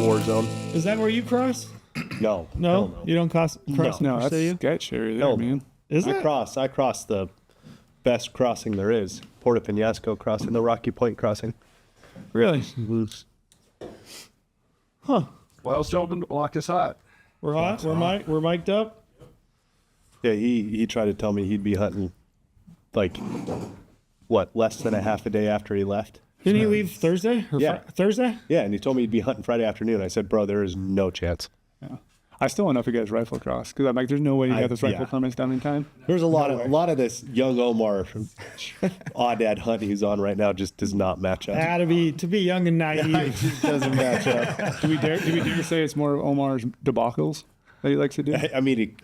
war zone. Is that where you cross? No. No, you don't cross. No, that's sketch area there, man. Is it? I cross the best crossing there is. Puerto Penasco crossing, the Rocky Point crossing. Really? Huh. Well, Sheldon blocked us hot. We're hot. We're mic'd up. Yeah, he tried to tell me he'd be hunting, like, what, less than a half a day after he left. Didn't he leave Thursday? Thursday? Yeah, and he told me he'd be hunting Friday afternoon. I said, bro, there is no chance. Yeah. I still don't know if he got his rifle across because I'm like, there's no way you got this rifle permits done in time. There's a lot of this young Omar odd hunt he's on right now just does not match up. To be young and naive. It just doesn't match up. Do we dare say it's more of Omar's debacles that he likes to do? I mean,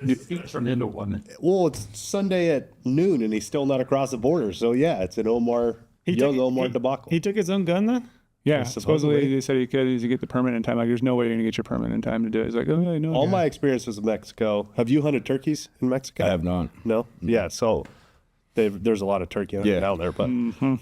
well, it's Sunday at noon and he's still not across the border. So yeah, it's an Omar debacle. He took his own gun then? Yeah, supposedly they said he could get the permit in time. Like, there's no way you're going to get your permit in time to do it. He's like, oh, yeah, no. All my experiences in Mexico. Have you hunted turkeys in Mexico? I have not. No? Mm-hmm. Yeah, so there's a lot of turkey hunting down there. But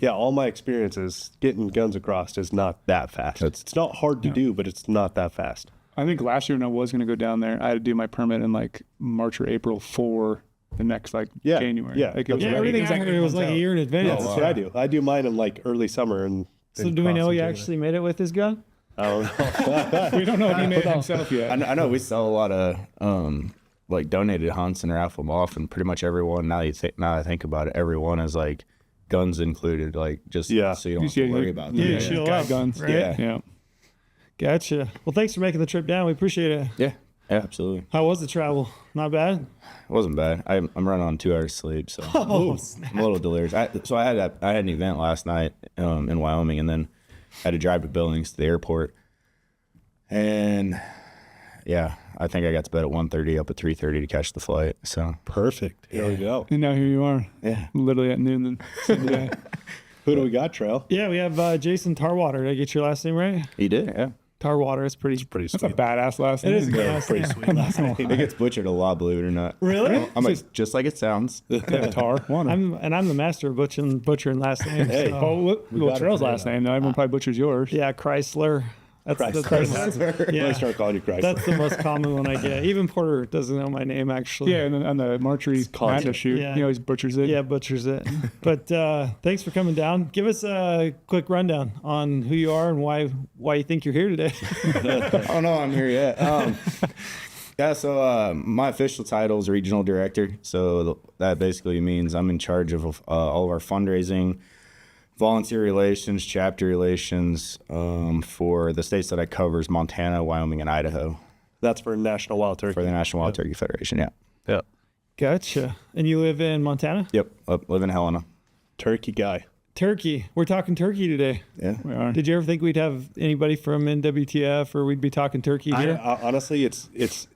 yeah, all my experiences getting guns across is not that fast. It's not hard to do, but it's not that fast. I think last year when I was going to go down there, I had to do my permit in like March or April for the next January. Yeah, like, everything I heard was like a year in advance. Yeah, that's what I do. I do mine in like early summer and. So do we know he actually made it with his gun? I don't know. We don't know if he made it himself yet. I know we sell a lot of like donated hunts and raffle them off, and pretty much everyone now that I think about it, everyone is like guns included, like just so you don't have to worry about them. Yeah, guns. Right? Yeah. Gotcha. Well, thanks for making the trip down. We appreciate it. Yeah, absolutely. How was the travel? Not bad? It wasn't bad. I'm running on 2 hours sleep, so I'm a little delirious. I had an event last night in Wyoming, and then had to drive to Billings to the airport. And yeah, I think I got to bed at 1:30, up at 3:30 to catch the flight. So perfect. Here we go. And now here you are. Yeah, literally at noon the same day. Who do we got, Trail? Yeah, we have Jason Tarwater. Did I get your last name right? He did. Yeah. Tarwater. It's pretty sweet. That's a badass last name. It is pretty sweet last name. It gets butchered a lot, believe it or not. Really? I'm like, just like it sounds. Tarwater. I'm the master of butchering last names. Hey. So. Well, Trail's last name. Now everyone probably butchers yours. Yeah, Chrysler. That's Chrysler. Yeah. I start calling you Chrysler. That's the most common one I get. Even Porter doesn't know my name, actually. Yeah, and on the Marjorie Panda shoot, he always butchers it. Yeah, butchers it. But thanks for coming down. Give us a quick rundown on who you are and why you think you're here today. I don't know I'm here yet. Yeah, so my official title is regional director. So that basically means I'm in charge of all of our fundraising, volunteer relations, chapter relations for the states that I cover is Montana, Wyoming, and Idaho. That's for National Wild Turkey. For the National Wild Turkey Federation, yeah. Yeah. Gotcha. And you live in Montana? Yep, live in Helena. Turkey guy. Turkey. We're talking turkey today. Yeah, we are. Did you ever think we'd have anybody from NWTF or we'd be talking turkey here? Honestly, it's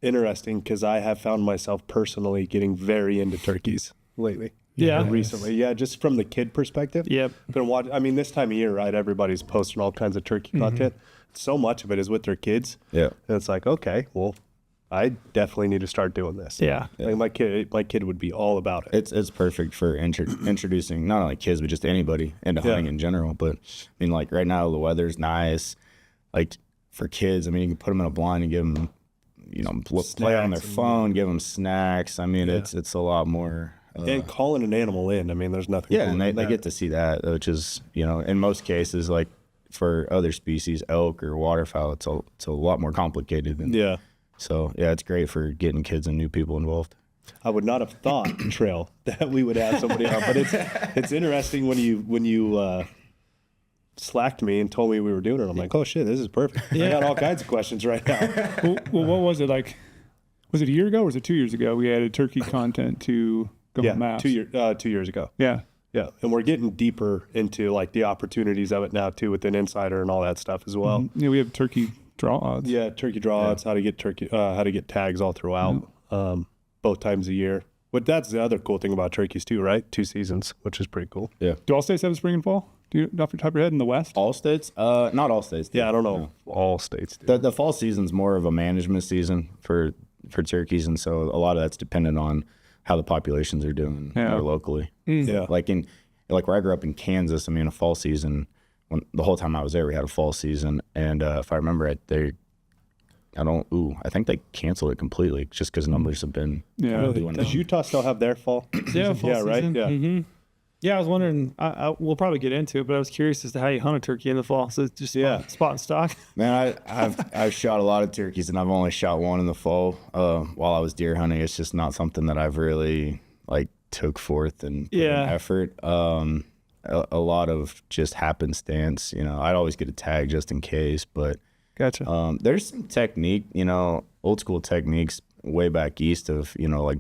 interesting because I have found myself personally getting very into turkeys lately. Yeah. Recently. Yeah, just from the kid perspective. Yep. Been watching. I mean, this time of year, right? Everybody's posting all kinds of turkey content. So much of it is with their kids. Yeah. And it's like, okay, well, I definitely need to start doing this. Yeah. Like my kid would be all about it. It's perfect for introducing not only kids but just anybody into hunting in general. But I mean, like right now the weather's nice. Like for kids, I mean, you can put them in a blind and give them, play on their phone, give them snacks. I mean, it's a lot more. And calling an animal in, I mean, there's nothing. Yeah, and they get to see that, which is, in most cases, like for other species, elk or waterfowl, it's a lot more complicated than. Yeah. So yeah, it's great for getting kids and new people involved. I would not have thought, Trail, that we would have somebody on, but it's interesting when you slacked me and told me we were doing it. I'm like, oh shit, this is perfect. I got all kinds of questions right now. Well, what was it like? Was it a year ago or was it 2 years ago? We added turkey content to GOHUNT Maps. 2 years ago. Yeah. Yeah, and we're getting deeper into like the opportunities of it now too, with an insider and all that stuff as well. Yeah, we have turkey draw odds. Yeah, turkey draw odds, how to get tags all throughout, both times a year. But that's the other cool thing about turkeys too, right? 2 seasons, which is pretty cool. Yeah. Do all states have spring and fall? Do you off your top of your head in the West? All states? Not all states. Yeah, I don't know. No. All states do. The fall season's more of a management season for turkeys, and so a lot of that's dependent on how the populations are doing more locally. Yeah. Like where I grew up in Kansas, I mean, a fall season the whole time I was there, we had a fall season, and if I remember it, I think they canceled it completely just because numbers have been doing Does Utah still have their fall? Yeah, fall yeah, right. season. Yeah. Mm-hmm. Yeah, I was wondering. We'll probably get into it, but I was curious as to how you hunt a turkey in the fall. So it's just spot and stock. Man, I've shot a lot of turkeys, and I've only shot one in the fall while I was deer hunting. It's just not something that I've really like took forth and put in effort. A lot of just happenstance. I'd always get a tag just in case, but Gotcha. there's some technique, old school techniques way back east of like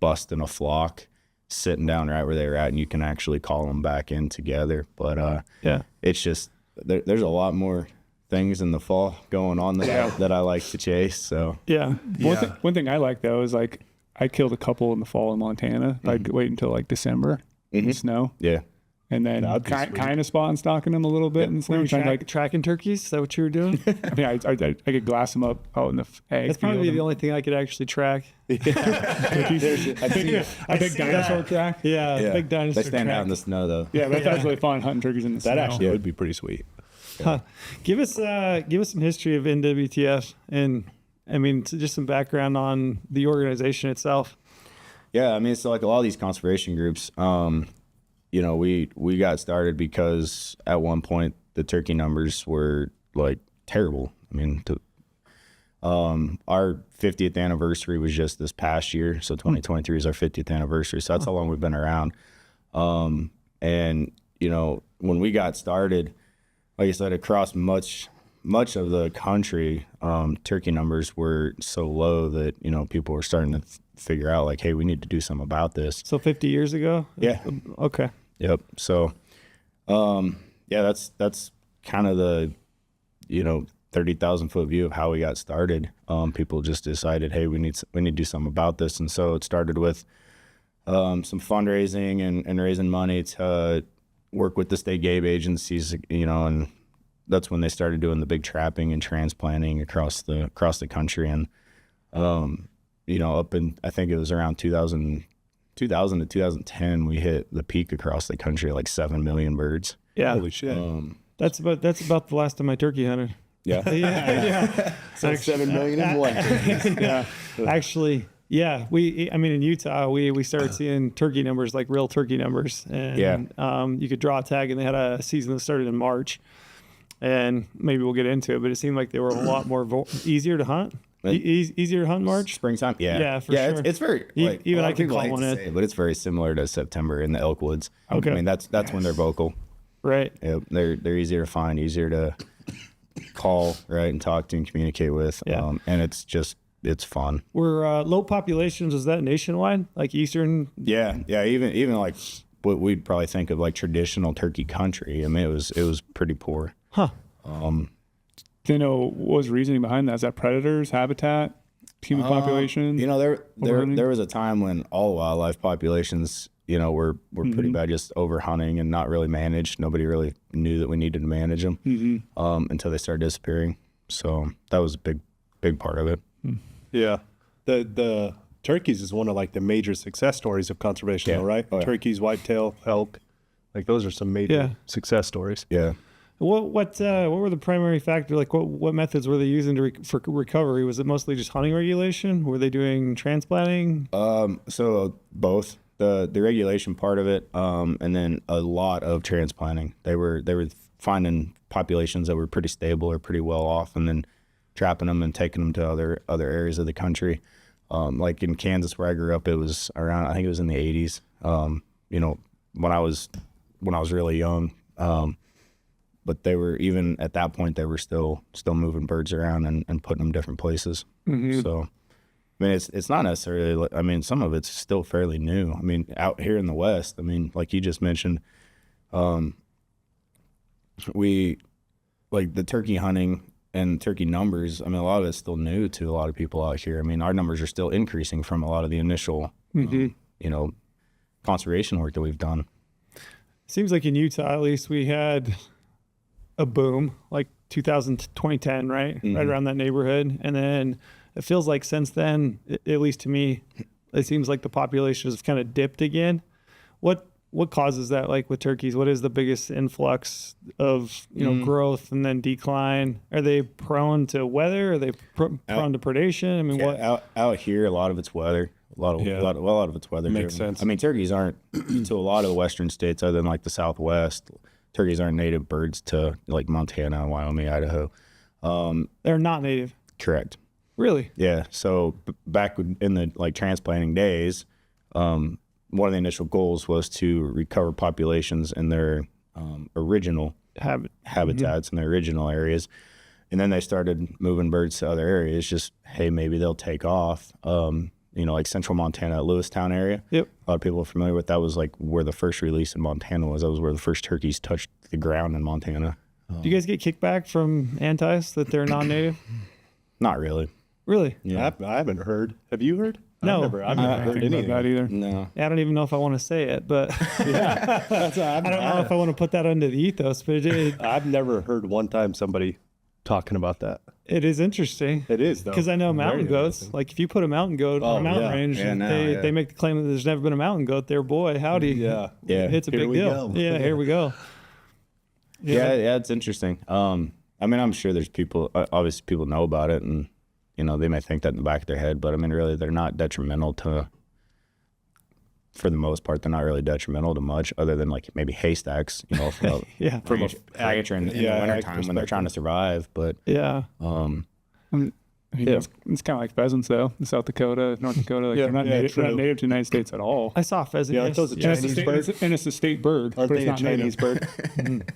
busting a flock, sitting down right where they were at, and you can actually call them back in together. But it's just there's a lot more things in the fall going on that I like to chase. So One thing I like though is like I killed a couple in the fall in Montana. I'd wait until like December in the snow. Yeah. And then kind of spot and stalking them a little bit and Were you stuff. tracking turkeys? Is that what you were doing? I mean, I could glass them up out in the egg. That's probably the only thing I could actually track. A big dinosaur track. Yeah, big dinosaur. They stand track. out in the snow though. Yeah, that's really fun hunting turkeys in the snow. That actually would be pretty sweet. Give us some history of NWTF, and I mean just some background on the organization itself. Yeah, I mean, so like a lot of these conservation groups, we got started because at one point the turkey numbers were like terrible. I mean, our 50th anniversary was just this past year, so 2023 is our 50th anniversary. So that's how long we've been around. And when we got started, like I said, across much of the country, turkey numbers were so low that people were starting to figure out like, hey, we need to do something about this. So 50 years ago? Yeah. Okay. Yep. So, that's kind of the 30,000 foot view of how we got started. People just decided, hey, we need to do something about this, and so it started with some fundraising and raising money to work with the state game agencies, and that's when they started doing the big trapping and transplanting across the country. And up in, I think it was around 2000 to 2010, we hit the peak across the country, like 7 million birds. Yeah. Holy shit. That's about the last time I turkey hunted. Yeah. Yeah. So 7 million in one. Yeah. Actually, yeah. In Utah, we started seeing turkey numbers, like real turkey numbers. And you could draw a tag, and they had a season that started in March. And maybe we'll get into it, but it seemed like they were a lot more easier to hunt. Easier to hunt in March? Springtime? Yeah, for sure. It's very, like, even I can call one in. Say, but it's very similar to September in the elk woods. Okay. I mean, that's when they're vocal. Right. Yep. They're easier to find, easier to call, right, and talk to and communicate with. Yeah. And it's fun. Were low populations, was that nationwide? Like Eastern? Yeah. Even like what we'd probably think of like traditional turkey country. I mean, it was pretty poor. Huh. Do you know what was the reasoning behind that? Is that predators, habitat, human population? There was a time when all wildlife populations, were pretty bad, just overhunting and not really managed. Nobody really knew that we needed to manage them until they started disappearing. So that was a big part of it. Yeah. The turkeys is one of like the major success stories of conservation, though, right? Oh, yeah. Turkeys, whitetail, elk. Like those are some major success stories. Yeah. What were the primary factors? Like what methods were they using for recovery? Was it mostly just hunting regulation? Were they doing transplanting? So both the regulation part of it, and then a lot of transplanting. They were finding populations that were pretty stable or pretty well off, and then trapping them and taking them to other areas of the country. Like in Kansas where I grew up, it was around, I think it was in the 80s. When I was really young. But they were, even at that point, they were still moving birds around and putting them different places. Mm-hmm. So, I mean, it's not necessarily, I mean, some of it's still fairly new. I mean, out here in the West, I mean, like you just mentioned, we, like the turkey hunting and turkey numbers, I mean, a lot of it's still new to a lot of people out here. I mean, our numbers are still increasing from a lot of the initial, conservation work that we've done. Seems like in Utah, at least, we had a boom, like 2010, right? Mm-hmm. Right around that neighborhood. And then it feels like since then, at least to me, it seems like the population has kind of dipped again. What what causes that? Like with turkeys, what is the biggest influx of growth and then decline? Are they prone to weather? Are they prone to predation? I mean, what? Out here, a lot of it's weather. A lot of it's weather. Makes driven. sense. I mean, turkeys aren't to a lot of the western states, other than like the Southwest. Turkeys aren't native birds to like Montana, Wyoming, Idaho. They're not native. Correct. Really? Yeah. So back in the like transplanting days, one of the initial goals was to recover populations in their original habitats in their original areas. And then they started moving birds to other areas. Just, hey, maybe they'll take off. Like central Montana, Lewistown area. Yep. A lot of people are familiar with that. Was like where the first release in Montana was. That was where the first turkeys touched the ground in Montana. Do you guys get kickback from antis that they're non-native? Not really. Really? Yeah. I haven't heard. Have you heard? No. I've never heard any of that either. No. I don't even know if I want to say it, but I don't know if I want to put that under the ethos, but I've never heard one time somebody talking about that. it is interesting. It is, though. Because I know mountain Very goats, interesting. like if you put a mountain goat on a mountain yeah. range, they make the claim that there's never been a mountain goat there. Boy, howdy. Yeah. It's a Here big we deal. go. Yeah, here we go. Yeah, it's interesting. I mean, I'm sure there's people, obviously people know about it, and, they may think that in the back of their head, but I mean, really, they're not detrimental to, for the most part, they're not really detrimental to much other than like maybe haystacks, from Yeah. from a agriculture in the wintertime when they're trying to survive. But Yeah. It's kind of like pheasants, though. In South Dakota, North Dakota, they're not native to the United States at all. I saw a pheasant. Yeah, I thought it was a yesterday. Chinese bird. And it's a state bird. Aren't but they it's a not Chinese native. bird?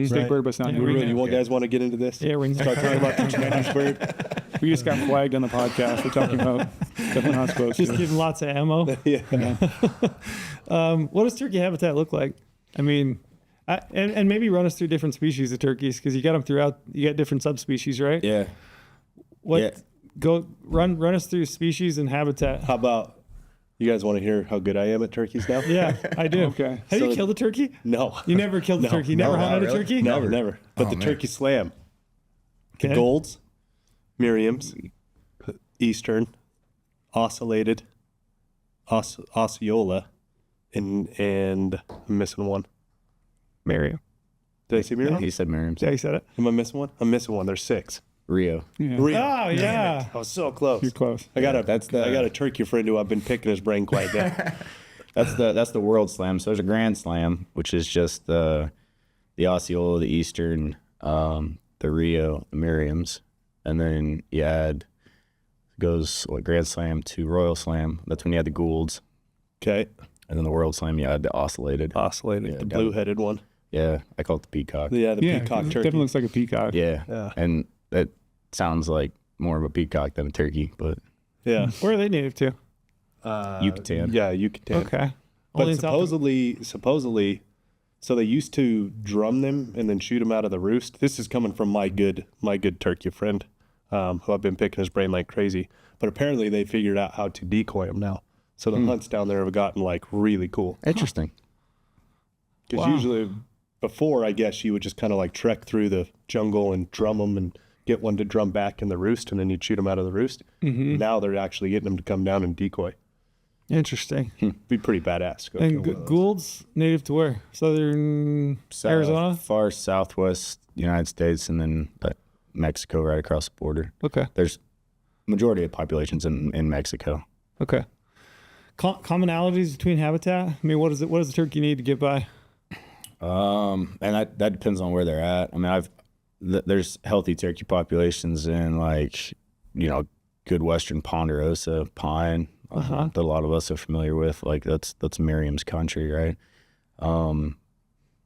State bird, but it's not Yeah, native. You guys want to get into this? Yeah, we're Start talking about the Chinese bird? We just got flagged on the podcast. We're talking about stuff we're not supposed just to. giving lots of ammo. Yeah. What does turkey habitat look like? I mean, and maybe run us through different species of turkeys, because you got them throughout. You got different subspecies, right? yeah, What? Yeah. Go run us through species and habitat. How about you guys want to hear how good I am at turkeys now? Yeah, I do. Okay. Have you So- killed a turkey? No. You never killed a turkey. You never hunted a really? turkey? Never. But Oh, the man. turkey slam. The Okay. golds, Miriam's, Eastern, Oscillated, Osceola, and I'm missing one. Miriam. Did I say Miriam? he said Miriam's. Yeah, you said it. Am I missing one? I'm missing one. There's 6. Rio. Yeah. Rio. Oh yeah. I was so close. You're close. I got Yeah, a turkey friend who I've been picking his brain quite a bit. That's the World Slam. So there's a Grand Slam, which is just the Osceola, the Eastern, the Rio, the Miriam's, and then you add Grand Slam to Royal Slam. That's when you add the Goulds, Okay. and then the World Slam you add the Oscillated. Oscillated, Yeah, the got it. blue-headed one. Yeah, I call it the Peacock. Yeah, the Yeah, peacock it turkey. definitely looks like a peacock. Yeah. Yeah. And that sounds like more of a peacock than a turkey, but Yeah. Where are they native to? Yucatan. Yeah, Yucatan. Okay. But Only in South- supposedly, so they used to drum them and then shoot them out of the roost. This is coming from my good turkey friend, who I've been picking his brain like crazy. But apparently they figured out how to decoy them now. So the hunts down there have gotten like really cool. Interesting. Because Wow. usually before, I guess you would just kind of like trek through the jungle and drum them and get one to drum back in the roost, and then you'd shoot them out of the roost. Now they're actually getting them to come down and decoy. Interesting. Be pretty badass. Go And kill one of those. Gould's native to where? Southern Arizona? Far southwest United States, and then Mexico right across the border. Okay. There's majority of populations in Mexico. Okay. Commonalities between habitat? I mean, what does the turkey need to get by? And that depends on where they're at. I mean, there's healthy turkey populations in good Western Ponderosa pine that a lot of us are familiar with. Like that's Miriam's country, right?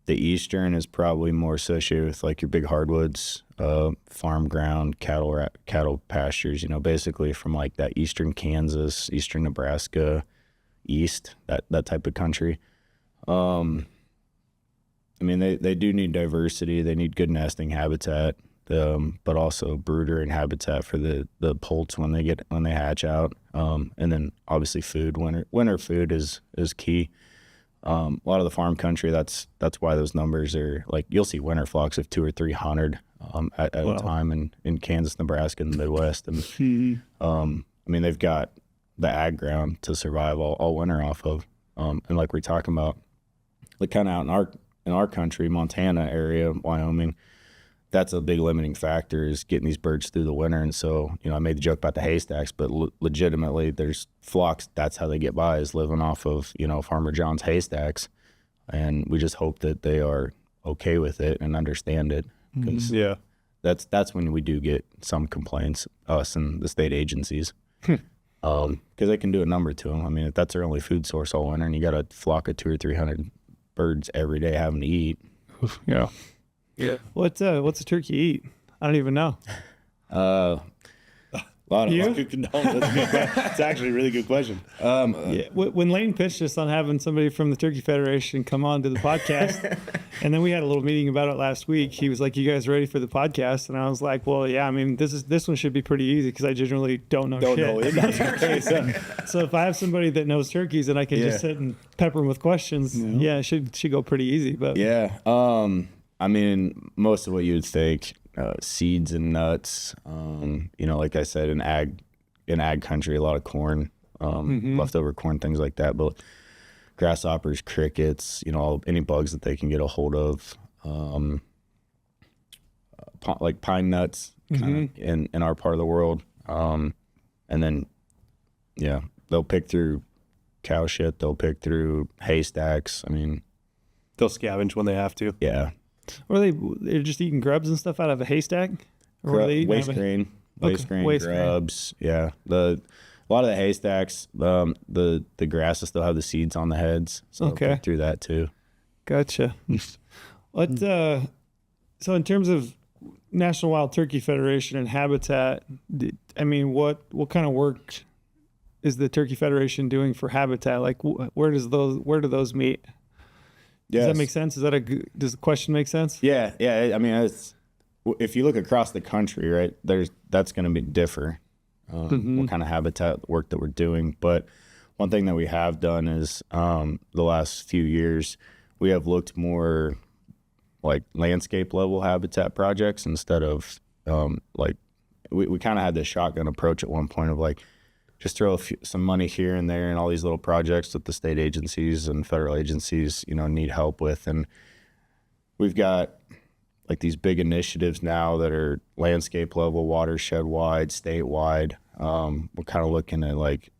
The Eastern is probably more associated with like your big hardwoods, farm ground, cattle pastures. Basically from like that Eastern Kansas, Eastern Nebraska, east that type of country. I mean, they do need diversity. They need good nesting habitat, but also brooder and habitat for the poults when they hatch out. And then obviously food. Winter food is key. A lot of the farm country, that's why those numbers are like you'll see winter flocks of 200 or 300 at a time in Kansas, Nebraska, and the Midwest. And I mean, they've got the ag ground to survive all winter off of. And like we're talking about, like kind of out in our country, Montana area, Wyoming, that's a big limiting factor is getting these birds through the winter. And so, I made the joke about the haystacks, but legitimately there's flocks. That's how they get by, is living off of, Farmer John's haystacks. And we just hope that they are okay with it and understand it. Because that's when we do get some complaints, us and the state agencies. Because they can do a number to them. I mean, if that's their only food source all winter and you got a flock of 200 or 300 birds every day having to eat. Yeah. What's a turkey eat? I don't even know. A lot of It's actually a really good question. When Lane pitched us on having somebody from the Turkey Federation come on to the podcast, and then we had a little meeting about it last week, he was like, "You guys ready for the podcast?" And I was like, "Well, yeah. I mean, this one should be pretty easy because I generally don't know shit. So if I have somebody that knows turkeys and I can just sit and pepper them with questions, it should go pretty easy." But I mean, most of what you would think, seeds and nuts, like I said, in ag country, a lot of corn, leftover corn, things like that, but grasshoppers, crickets, any bugs that they can get a hold of, like pine nuts kind of in our part of the world. And then, they'll pick through cow shit. They'll pick through haystacks. I mean, they'll scavenge when they have to. Yeah. Or they're just eating grubs and stuff out of a haystack? Or waste grain, grubs. Yeah. A lot of the haystacks, the grasses still have the seeds on the heads. So they'll pick through that too. Gotcha. What, so in terms of National Wild Turkey Federation and habitat, I mean, what kind of work is the Turkey Federation doing for habitat? Like, where do those meet? Does that make sense? Does the question make sense? Yeah. I mean, if you look across the country, right, that's going to be differ. What kind of habitat work that we're doing. But one thing that we have done is the last few years, we have looked more like landscape level habitat projects instead of we kind of had this shotgun approach at one point of like, just throw some money here and there and all these little projects that the state agencies and federal agencies, need help with. And we've got like these big initiatives now that are landscape level, watershed wide, statewide. We're kind of looking at like,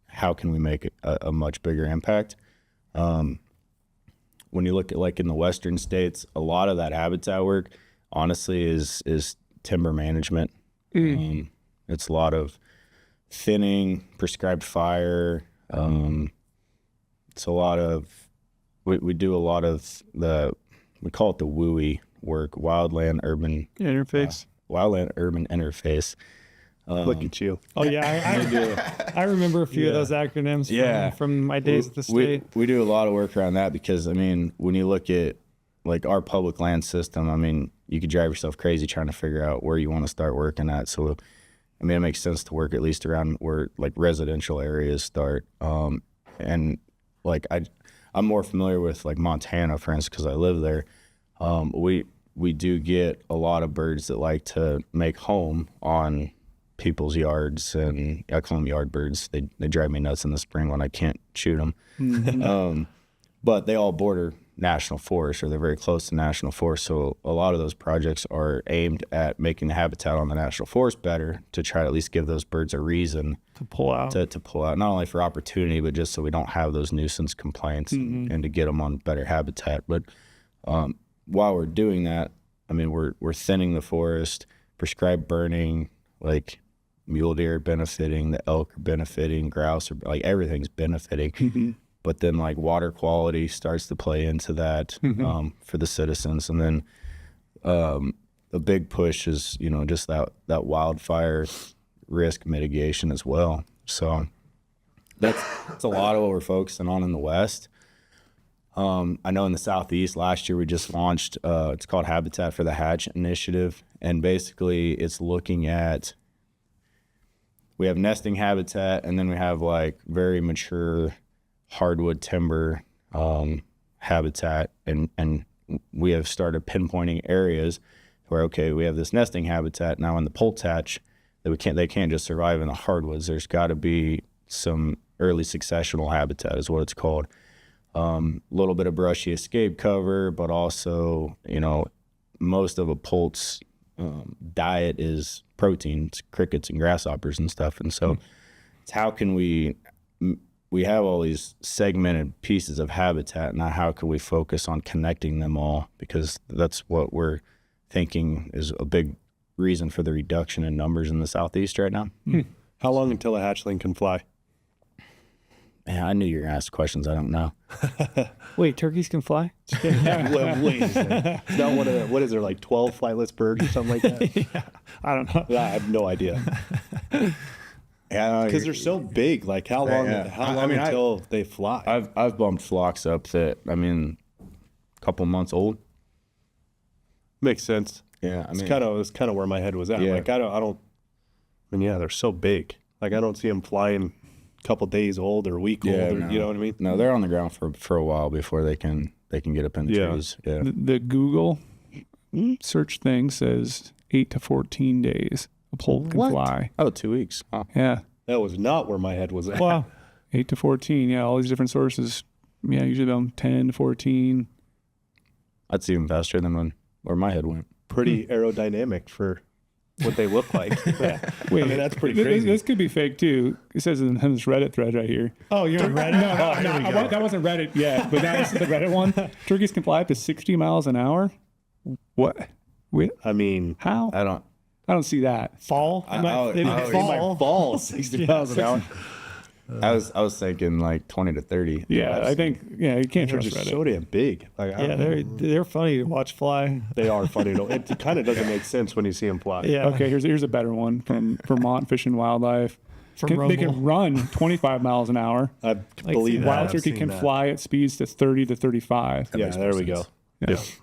how can we make a much bigger impact? When you look at like in the Western states, a lot of that habitat work, honestly, is timber management. It's a lot of thinning, prescribed fire. It's a lot of, we do a lot of we call it the WUI work, wildland urban interface. Wildland urban interface. Look at you. Oh yeah, I remember a few of those acronyms from my days at the state. We do a lot of work around that because, I mean, when you look at like our public land system, I mean, you could drive yourself crazy trying to figure out where you want to start working at. So I mean, it makes sense to work at least around where like residential areas start. And like I'm more familiar with like Montana, for instance, because I live there. We do get a lot of birds that like to make home on people's yards, and I call them yard birds. They drive me nuts in the spring when I can't shoot them. But they all border national forest, or they're very close to national forest. So a lot of those projects are aimed at making the habitat on the national forest better, to try to at least give those birds a reason to pull out, to pull out, not only for opportunity, but just so we don't have those nuisance complaints and to get them on better habitat. But while we're doing that, I mean, we're thinning the forest, prescribed burning, like mule deer are benefiting, the elk are benefiting, grouse are, like, everything's benefiting. But then like water quality starts to play into that for the citizens. And then a big push is, just that wildfire risk mitigation as well. So that's a lot of what we're focusing on in the West. I know in the Southeast last year we just launched, it's called Habitat for the Hatch Initiative. And basically it's looking at, we have nesting habitat, and then we have like very mature hardwood timber habitat, and we have started pinpointing areas where, okay, we have this nesting habitat now in the poletatch that they can't just survive in the hardwoods. There's got to be some early successional habitat is what it's called. little bit of brushy escape cover, but also, you know, most of a poult's diet is proteins, crickets and grasshoppers and stuff. And so it's how can we have all these segmented pieces of habitat. Now, how can we focus on connecting them all? Because that's what we're thinking is a big reason for the reduction in numbers in the Southeast right now. How long until a hatchling can fly? Man, I knew you were going to ask questions I don't know. Wait, turkeys can fly? Wait a second. It's not one of the, what is there, like 12 flightless birds or something like that? Yeah, I don't know. I have no idea. Yeah, Because they're so big. Like how long? Yeah. How long until they fly? I've bumped flocks up that, I mean, a couple months old. Makes sense. Yeah, I mean, It's kind of where my head was at. Yeah. Like I mean, yeah, they're so big. Like I don't see them flying a couple days old or a week old. Or, no. You know what I mean? No, they're on the ground for a while before they can get up in the trees. Yeah. The Google search thing says 8 to 14 days a poult can fly. Oh, 2 weeks. Oh. Yeah. That was not where my head was at. Wow. 8 to 14. Yeah, all these different sources. Yeah, usually about 10 to 14. That's even faster than where my head went. Pretty aerodynamic for what they look like. Wait, I mean, that's pretty this- crazy. This could be fake too. It says in this Reddit thread right here. Oh, you're on Reddit? No, that wasn't Reddit yet, but that was the Reddit one. Turkeys can fly up to 60 miles an hour. What? Wait, I mean, how? I don't. I don't see that. Fall? They might fall. fall 60 miles an hour. I was thinking like 20 to 30. Yeah, I think you can't They're trust just Reddit. so damn big. Like, I Yeah, don't know. they're funny to watch fly. They are funny. It kind of doesn't make sense when you see them fly. Yeah. Okay, here's a better one from Vermont Fish and Wildlife. From They can Rumble. run 25 miles an hour. I believe that. Wild I've turkey seen can that. fly at speeds to 30 to 35. Yeah, makes there more we go. sense.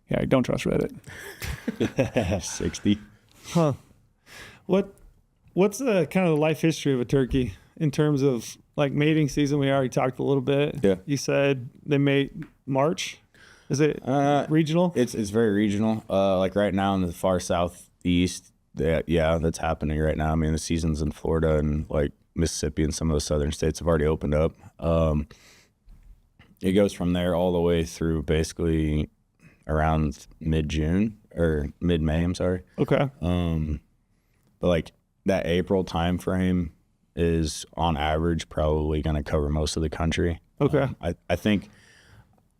Yeah. Yeah, don't trust Reddit. 60. Huh. What's the kind of the life history of a turkey in terms of like mating season? We already talked a little bit. Yeah. You said they mate March. Is it regional? It's very regional. Like right now in the far southeast, that's happening right now. I mean, the seasons in Florida and like Mississippi and some of those southern states have already opened up. It goes from there all the way through basically around mid-June or mid-May. I'm sorry. Okay. But like that April time frame is on average probably going to cover most of the country. Okay. I think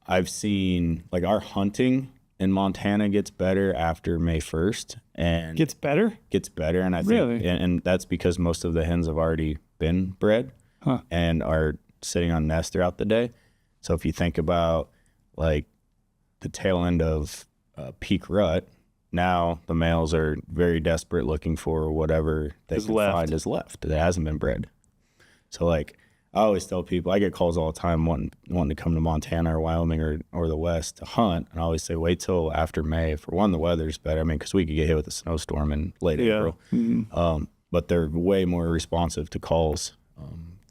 I've seen like our hunting in Montana gets better after May 1st and Gets better? gets better. And I think, Really? and that's because most of the hens have already been bred Huh. and are sitting on nests throughout the day. So if you think about like the tail end of peak rut, now the males are very desperate looking for whatever they Is can left. find is left that hasn't been bred. So like I always tell people, I get calls all the time wanting to come to Montana or Wyoming or the West to hunt. And I always say, wait till after May. For one, the weather's better. I mean, because we could get hit with a snowstorm in late Yeah. April. But they're way more responsive to calls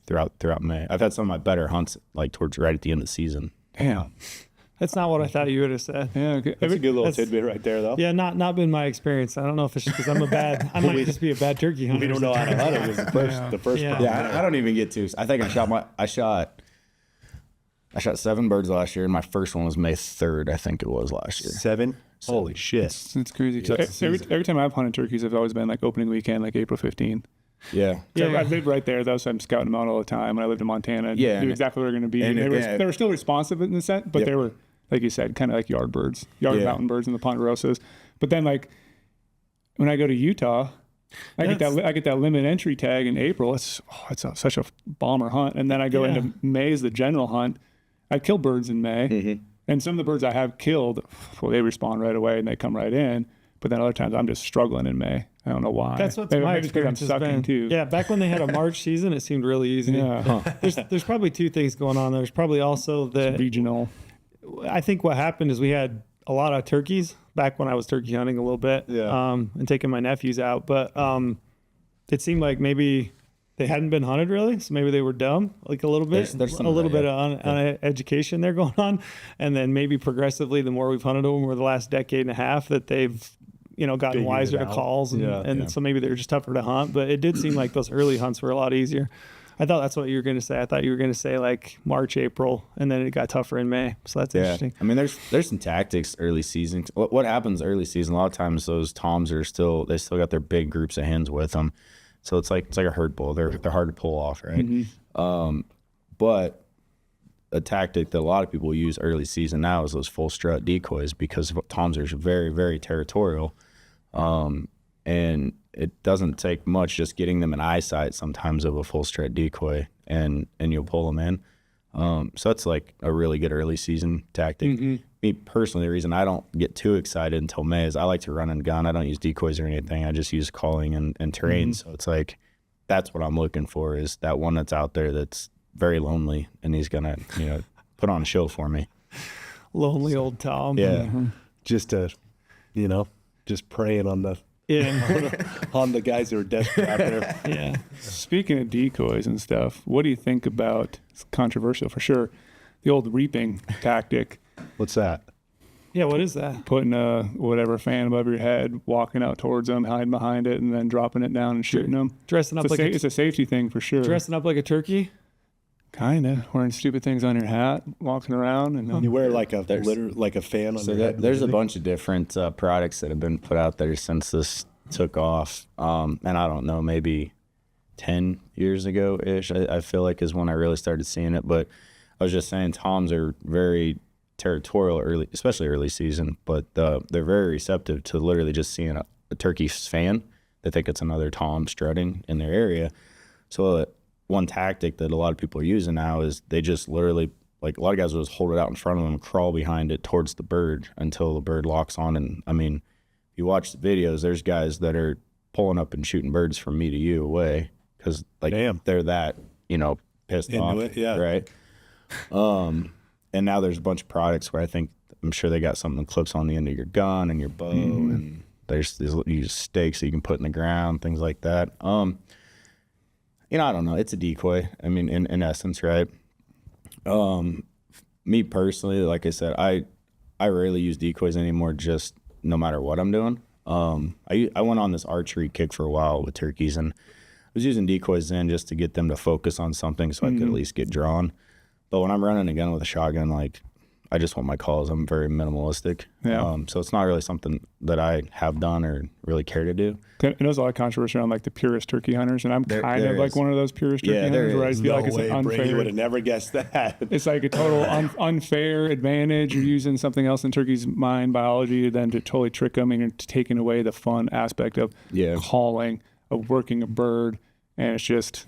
throughout May. I've had some of my better hunts like towards right at the end of the season. Damn. That's not what I thought you would have said. Yeah. Okay. That's a good little That's- tidbit right there, though. Yeah, not been my experience. I don't know if it's just because I'm I might just be a bad turkey hunter. We don't know how to hunt it. Was the first Yeah. problem. Yeah, I don't even get to. I think I shot 7 birds last year, and my first one was May 3rd. I think it was last year. 7? Holy shit. It's crazy. Every time I've hunted turkeys, I've always been like opening weekend, like April 15th. Yeah. So Yeah. I lived right there, though, so I'm scouting them out all the time. When I lived in Montana, Yeah, knew and- exactly where they're going to be. and- They were still responsive in the sense, but Yep. they were, like you said, kind of like yard birds, Yeah. mountain birds in the ponderosas. But then, like, when I go to Utah, I get that limit entry tag in April. It's such a bomber hunt. And then I go into May as the general hunt. I kill birds in May. And some of the birds I have killed, well, they respond right away and they come right in. But then other times I'm just struggling in May. I don't know why. That's what Maybe my it's because I'm experience has sucking been. too. Yeah, back when they had a March season, it seemed really easy. Yeah. There's probably two things going on. There's probably also that Regional. I think what happened is we had a lot of turkeys back when I was turkey hunting a little bit, and taking my nephews out. But it seemed like maybe they hadn't been hunted really, so maybe they were dumb, like a little bit. There's some a little of that, bit on education there going on, and then maybe progressively, the more we've hunted them over the last decade and a half, that they've gotten Figured wiser it to out. calls, and so maybe they're just tougher to hunt. But it did seem like those early hunts were a lot easier. I thought that's what you were going to say. I thought you were going to say like March, April, and then it got tougher in May. So that's interesting. I mean, there's some tactics early season. What happens early season? A lot of times those toms they still got their big groups of hens with them, so it's like a herd bull. They're hard to pull off, right? But a tactic that a lot of people use early season now is those full strut decoys, because toms are very, very territorial, and it doesn't take much just getting them in eyesight sometimes of a full strut decoy, and you'll pull them in. So that's like a really good early season tactic. Me personally, the reason I don't get too excited until May is I like to run and gun. I don't use decoys or anything. I just use calling and terrain. So it's like, that's what I'm looking for, is that one that's out there that's very lonely, and he's gonna, put on a show for me. Lonely old Tom. Yeah. Just just preying on the on the guys who are desperate out there. Yeah. Speaking of decoys and stuff, what do you think about, it's controversial for sure, the old reaping tactic? What's that? Yeah, what is that? Putting a whatever fan above your head, walking out towards them, hiding behind it, and then dropping it down and shooting them. Dressing up It's a safety thing for sure. dressing up like a turkey? Kinda wearing stupid things on your hat, walking around, and then You wear like a fan on So your head. there's a bunch of different products that have been put out there since this took off. And I don't know, maybe 10 years ago ish, I feel like is when I really started seeing it. But I was just saying, toms are very territorial especially early season, but they're very receptive to literally just seeing a turkey's fan. They think it's another tom strutting in their area. So one tactic that a lot of people are using now is they just literally, like, a lot of guys will just hold it out in front of them and crawl behind it towards the bird until the bird locks on. And I mean, if you watch the videos, there's guys that are pulling up and shooting birds from me to you away, because like they're that pissed Into off, it, yeah. right? And now there's a bunch of products where I'm sure they got something that clips on the end of your gun and your bow, and there's these stakes that you can put in the ground, things like that. I don't know. It's a decoy. I mean, in essence, right? Me personally, like I said, I rarely use decoys anymore, just no matter what I'm doing. I went on this archery kick for a while with turkeys, and I was using decoys then just to get them to focus on something so I could at least get drawn. But when I'm running a gun with a shotgun, like, I just want my calls. I'm very minimalistic. Yeah. So it's not really something that I have done or really care to do. I know there's a lot of controversy around like the purist turkey hunters, and I'm kind of like one of those purist turkey hunters where I feel like it's an unfair. Brady would have never guessed that. It's like a total unfair advantage. You're using something else in turkey's mind biology then to totally trick them, and you're taking away the fun aspect of calling, of working a bird, and it's just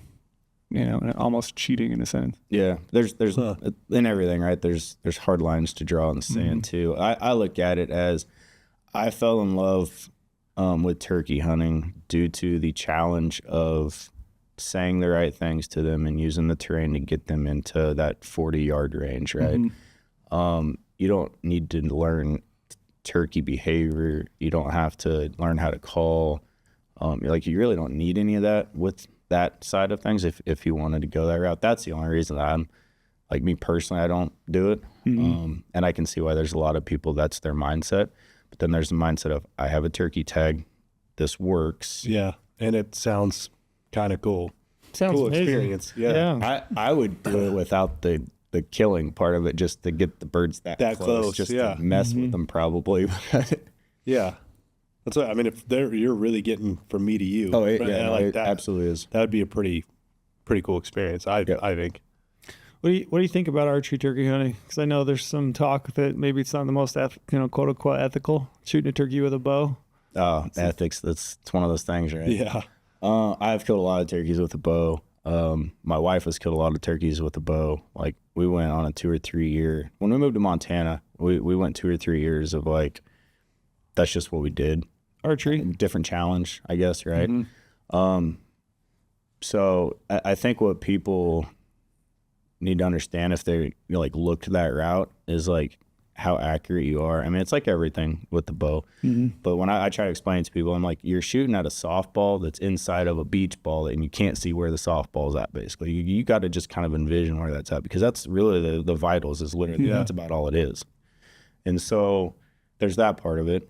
almost cheating in a sense. Yeah, there's in everything, right? There's hard lines to draw in the sand too. I look at it as I fell in love with turkey hunting due to the challenge of saying the right things to them and using the terrain to get them into that 40-yard range, right? You don't need to learn turkey behavior. You don't have to learn how to call. You really don't need any of that with that side of things if you wanted to go that route. That's the only reason that I'm, like, me personally, I don't do it. And I can see why there's a lot of people that's their mindset. But then there's the mindset of, I have a turkey tag, this works. Yeah, and it sounds kind of cool. Sounds cool amazing. experience. Yeah. I would do it without the killing part of it, just to get the birds that close, just to mess with them probably. Yeah. That's what I mean. If you're really getting from me to you. Oh, like it that, absolutely is. That would be a pretty cool experience. I think. What do you think about archery turkey hunting? Because I know there's some talk that maybe it's not the most quote unquote ethical, shooting a turkey with a bow. Oh, ethics. It's one of those things, right? Yeah. I've killed a lot of turkeys with a bow. My wife has killed a lot of turkeys with a bow. Like, we went on a 2 or 3 year. When we moved to Montana, we went 2 or 3 years of, like, that's just what we did. Archery. Different challenge, I guess, right? So I think what people need to understand if they look to that route is like how accurate you are. I mean, it's like everything with the bow. But when I try to explain to people, I'm like, you're shooting at a softball that's inside of a beach ball and you can't see where the softball's at, basically. You got to just kind of envision where that's at, because that's really the vitals is literally, that's about all it is. And so there's that part of it.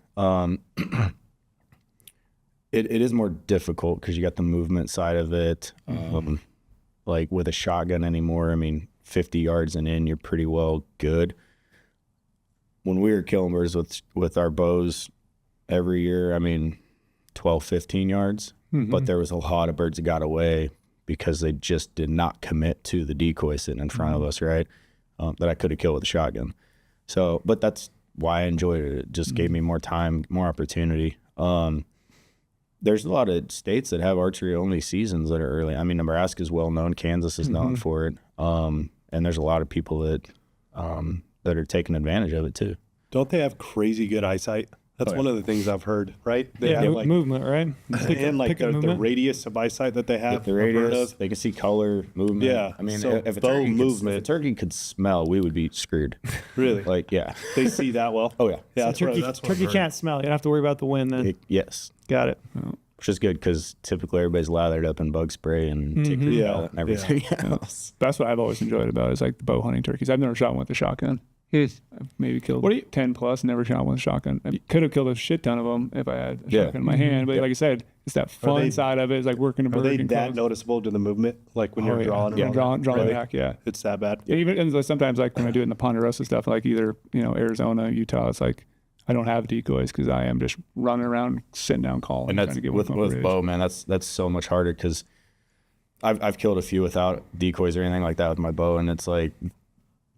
It is more difficult because you got the movement side of it. like with a shotgun anymore. I mean, 50 yards and in, you're pretty well good. When we were killing birds with our bows every year, I mean, 12, 15 yards. But there was a lot of birds that got away because they just did not commit to the decoy sitting in front of us, right? That I could have killed with a shotgun. So, but that's why I enjoyed it. It just gave me more time, more opportunity. There's a lot of states that have archery only seasons that are early. I mean, Nebraska is well known. Kansas is known for it. And there's a lot of people that are taking advantage of it too. Don't they have crazy good eyesight? That's one of the things I've heard, right? They have like movement, right? and like the radius of eyesight that they have. The radius, they can see color, movement. Yeah. I mean, so if a turkey could smell, we would be screwed. Really? Like, yeah. They see that well? Oh, yeah. Yeah, So that's what I've turkey heard. can't smell. You don't have to worry about the wind then. Yes. Got it. Which is good because typically everybody's lathered up in bug spray and ticker Yeah. and everything else. That's what I've always enjoyed about it, is like the bow hunting turkeys. I've never shot one with a shotgun. I've maybe killed 10 plus, never shot one with a shotgun. I could have killed a shit ton of them if I had a shotgun in my hand. But like I said, it's that fun side of it. It's like working a bird. Are they and that close. noticable to the movement? Like when you're drawing? Yeah, around? drawing Really? back, yeah. It's that bad? Yeah, even and sometimes like when I do it in the Ponderosa stuff, like either, Arizona, Utah, it's like I don't have decoys because I am just running around, sitting down, calling. And that's trying to get with one bow, man. That's so much harder because I've killed a few without decoys or anything like that with my bow, and it's like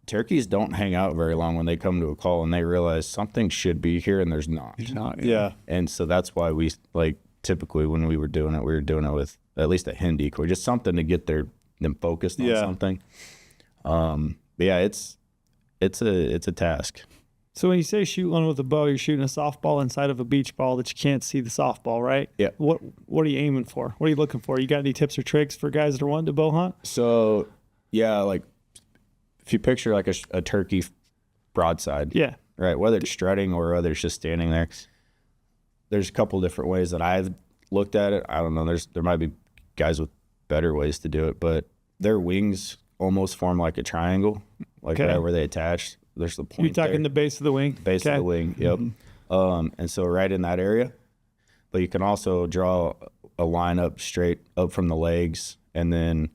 turkeys don't hang out very long when they come to a call and they realize something should be here and there's not. It's not. Yeah. And so that's why we like typically when we were doing it with at least a hen decoy, just something to get them focused on something. But yeah, it's a task. So when you say shoot one with a bow, you're shooting a softball inside of a beach ball that you can't see the softball, right? Yeah. What are you aiming for? What are you looking for? You got any tips or tricks for guys that are wanting to bow hunt? So yeah, like if you picture like a turkey broadside, Yeah. right? Whether it's strutting or whether it's just standing there, there's a couple different ways that I've looked at it. I don't know. There might be guys with better ways to do it, but their wings almost form like a triangle, like right where they attach. There's the point. You're talking the base of the wing? Base of the wing, yep. And so right in that area, but you can also draw a line up straight up from the legs and then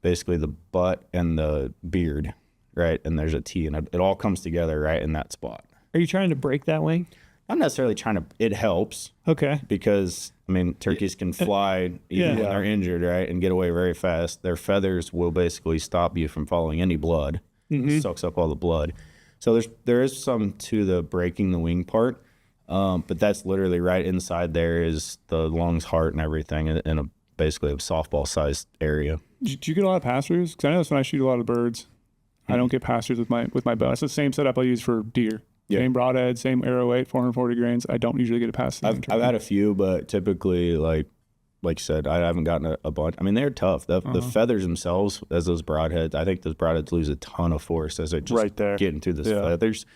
basically the butt and the beard, right? And there's a T, and it all comes together right in that spot. Are you trying to break that wing? I'm not necessarily trying to, it helps Okay. because, I mean, turkeys can fly even when they're injured, right? And get away very fast. Their feathers will basically stop you from following any blood. It soaks up all the blood. So there is some to the breaking the wing part, but that's literally right inside there is the lungs, heart, and everything in basically a softball-sized area. Do you get a lot of pass-throughs? Because I know that's when I shoot a lot of birds. I don't get pass-throughs with my bow. That's the same setup I use for deer. Yeah. Same broadhead, same arrow weight, 440 grains. I don't usually get a pass-through. I've had a few, but typically, like you said, I haven't gotten a bunch. I mean, they're tough. The feathers themselves, as those broadheads, I think those broadheads lose a ton of force as they just Right there. get into the feathers.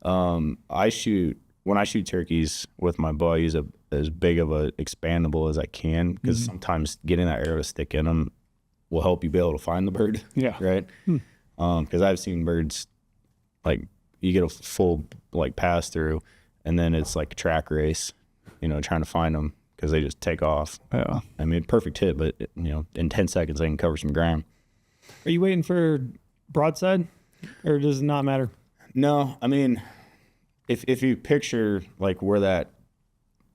When I shoot turkeys with my bow, I use as big of a expandable as I can because sometimes getting that arrow to stick in them will help you be able to find the bird. Yeah. Right. Because I've seen birds like you get a full like pass through, and then it's like a track race, trying to find them because they just take off. Yeah. I mean, perfect hit, but in 10 seconds they can cover some ground. Are you waiting for broadside, or does it not matter? No, I mean, if you picture like where that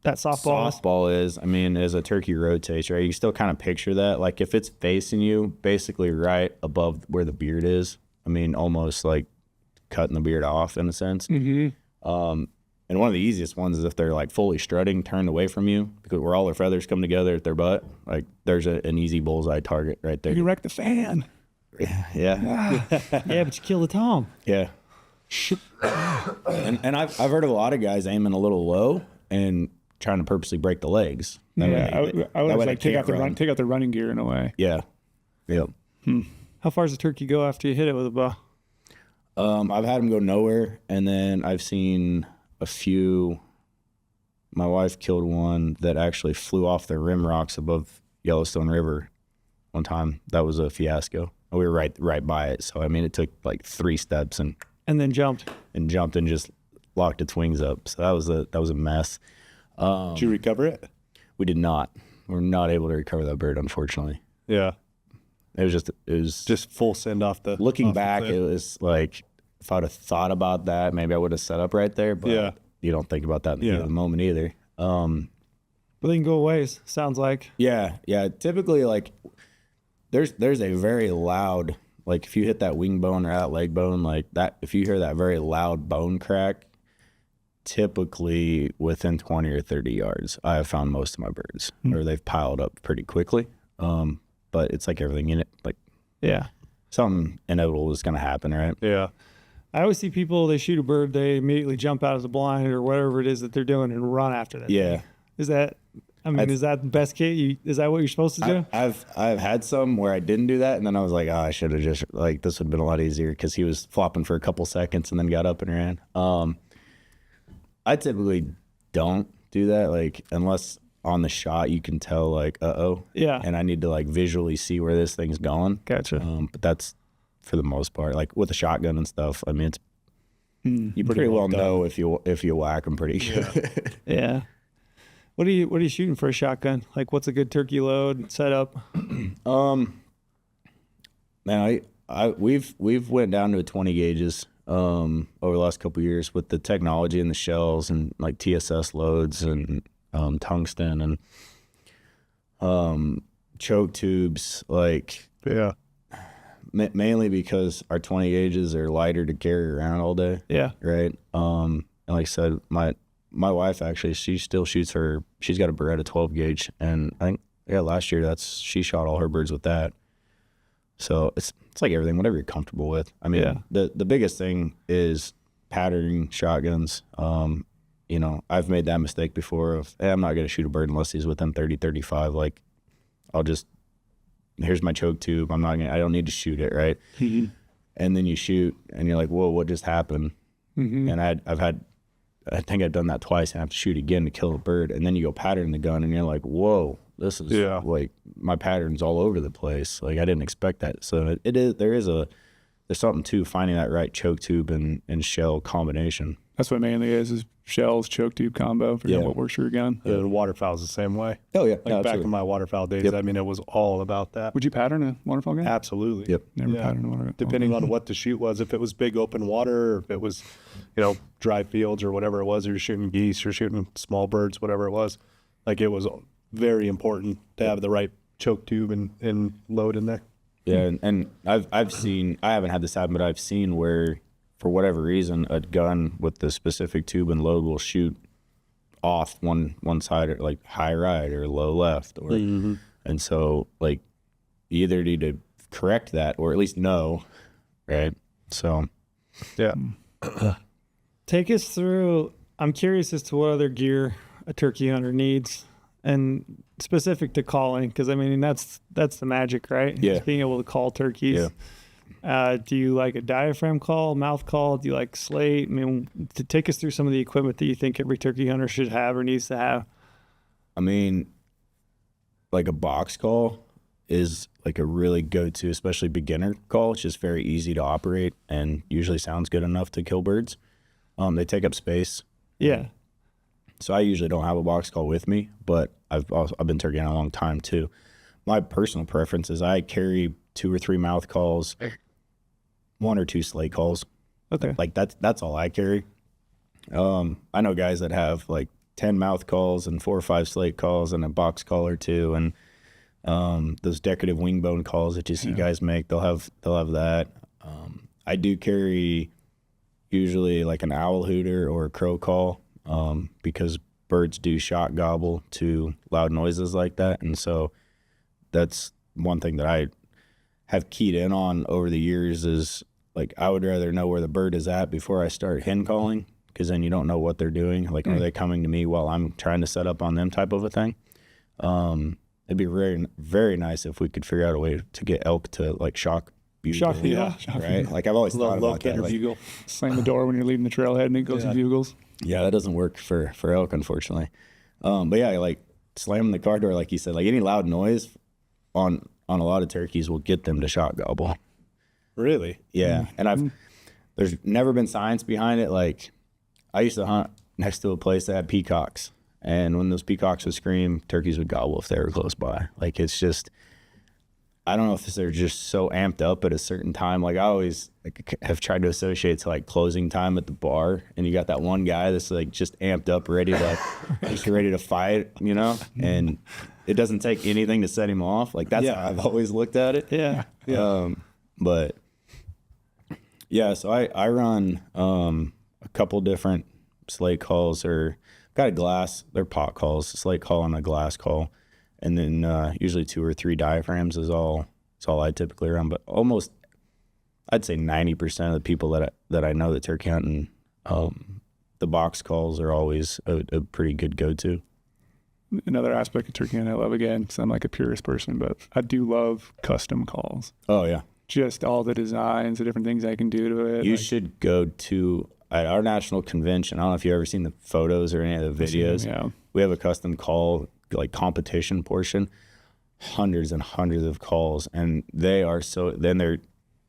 softball is, I mean, as a turkey rotates, right, you can still kind of picture that. Like if it's facing you, basically right above where the beard is. I mean, almost like cutting the beard off in a sense. And one of the easiest ones is if they're like fully strutting, turned away from you, because where all their feathers come together at their butt. Like there's an easy bullseye target right there. You wreck the fan. Yeah. Yeah, but you kill the tom. Yeah. and I've heard of a lot of guys aiming a little low and trying to purposely break the legs. I would like take out the running gear in a way. Yeah. Yep. How far does a turkey go after you hit it with a bow? I've had them go nowhere, and then I've seen a few. My wife killed one that actually flew off the rim rocks above Yellowstone River one time. That was a fiasco. We were right by it, so I mean, it took like 3 steps and then jumped and just locked its wings up. So that was a mess. Did you recover it? We did not. We're not able to recover that bird, unfortunately. Yeah. it was Just full send off the. looking off the back, cliff. it was like, if I'd have thought about that, maybe I would have set up right there, but Yeah. you don't think about that in the heat of the moment either. But they can go ways, sounds like. Yeah. Typically, like, there's a very loud, like, if you hit that wing bone or that leg bone, like that, if you hear that very loud bone crack, typically within 20 or 30 yards, I have found most of my birds, or they've piled up pretty quickly. But it's like everything in it, like, Yeah. something inevitable is going to happen, right? Yeah. I always see people, they shoot a bird, they immediately jump out of the blind or whatever it is that they're doing and run after that. Yeah. Is that, is that the best case? Is that what you're supposed to do? I've had some where I didn't do that, and then I was like, oh, I should have just, like, this would have been a lot easier, because he was flopping for a couple seconds and then got up and ran. I typically don't do that, like, unless on the shot you can tell, like, Yeah. and I need to, like, visually see where this thing's going. Gotcha. But that's for the most part, like with a shotgun and stuff. I mean, it's you pretty well done. know if you whack them pretty good. Yeah. What are you shooting for a shotgun? Like, what's a good turkey load setup? Man, we've went down to 20 gauges over the last couple of years with the technology and the shells and like TSS loads and tungsten and choke tubes, like Yeah. mainly because our 20 gauges are lighter to carry around all day. Yeah. Right. And like I said, my wife actually, she still shoots she's got a Beretta 12 gauge, and I think last year she shot all her birds with that. So it's like everything, whatever you're comfortable with. I mean, Yeah. the biggest thing is patterning shotguns. You know, I've made that mistake before of, hey, I'm not going to shoot a bird unless he's within 30, 35. Like, I'll just, here's my choke tube. I don't need to shoot it, right? Mm-hmm. And then you shoot and you're like, whoa, what just happened? Mm-hmm. And I think I've done that twice, and I have to shoot again to kill a bird. And then you go pattern the gun and you're like, whoa, this is like, my pattern's all over the place. Like, I didn't expect that. So there's something to finding that right choke tube and shell combination. That's what mainly is shells, choke tube combo. Forget what works for your gun. Yeah, and waterfowl's the same way. Oh yeah. Like back in my waterfowl days, I mean, it was all about that. Would you pattern a waterfowl gun? Absolutely. Yep. Never patterned a waterfowl. Depending on what the shoot was, if it was big open water, or if it was, dry fields or whatever it was, or you're shooting geese, or shooting small birds, whatever it was, like, it was very important to have the right choke tube and load in there. Yeah, and I've seen, I haven't had this happen, but I've seen where, for whatever reason, a gun with the specific tube and load will shoot off one side, or like high right or low left, or and so, like, you either need to correct that or at least know, right? So Yeah. Take us through. I'm curious as to what other gear a turkey hunter needs, and specific to calling, because I mean that's the magic, right? Yeah. Just being able to call turkeys. Yeah. Do you like a diaphragm call, mouth call? Do you like slate? I mean, to take us through some of the equipment that you think every turkey hunter should have or needs to have. I mean, like, a box call is like a really go-to, especially beginner call. It's just very easy to operate and usually sounds good enough to kill birds. They take up space. Yeah. So I usually don't have a box call with me, but I've been turkey hunting a long time too. My personal preference is I carry 2 or 3 mouth calls, 1 or 2 slate calls. Okay. Like, that's all I carry. I know guys that have like 10 mouth calls and 4 or 5 slate calls and a box call or 2, and those decorative wing bone calls that you see guys make, they'll have that. I do carry usually like an owl hooter or a crow call, because birds do shot gobble to loud noises like that, and so that's one thing that I have keyed in on over the years is, like, I would rather know where the bird is at before I start hen calling, because then you don't know what they're doing. Like, are they coming to me while I'm trying to set up on them, type of a thing. It'd be very, very nice if we could figure out a way to get elk to, like, shock bugle. Right? Like, I've always thought about that. Like, bugle. Slam the door when you're leaving the trailhead and it goes and bugles. yeah, that doesn't work for elk, unfortunately. But yeah, like, slamming the car door, like you said, like, any loud noise on a lot of turkeys will get them to shot gobble. Really? Yeah. And there's never been science behind it. Like, I used to hunt next to a place that had peacocks, and when those peacocks would scream, turkeys would gobble if they were close by. Like, it's just, I don't know if they're just so amped up at a certain time. Like I always have tried to associate to like closing time at the bar, and you got that one guy that's like just amped up, ready to just ready to fight, you know, and it doesn't take anything to set him off. Like that's how I've always looked at it. Yeah. But yeah, so I run a couple different slate calls, or got a glass. They're pot calls, a slate call and a glass call. And then usually 2 or 3 diaphragms is all I typically run. But almost, I'd say 90% of the people that I know that turkey hunting, the box calls are always a pretty good go-to. Another aspect of turkey hunting I love, again, because I'm like a purist person, but I do love custom calls. Oh yeah, just all the designs, the different things I can do to it. You should go to at our national convention. I don't know if you've ever seen the photos or any of the videos. Yeah. We have a custom call like competition portion, hundreds and hundreds of calls, and they are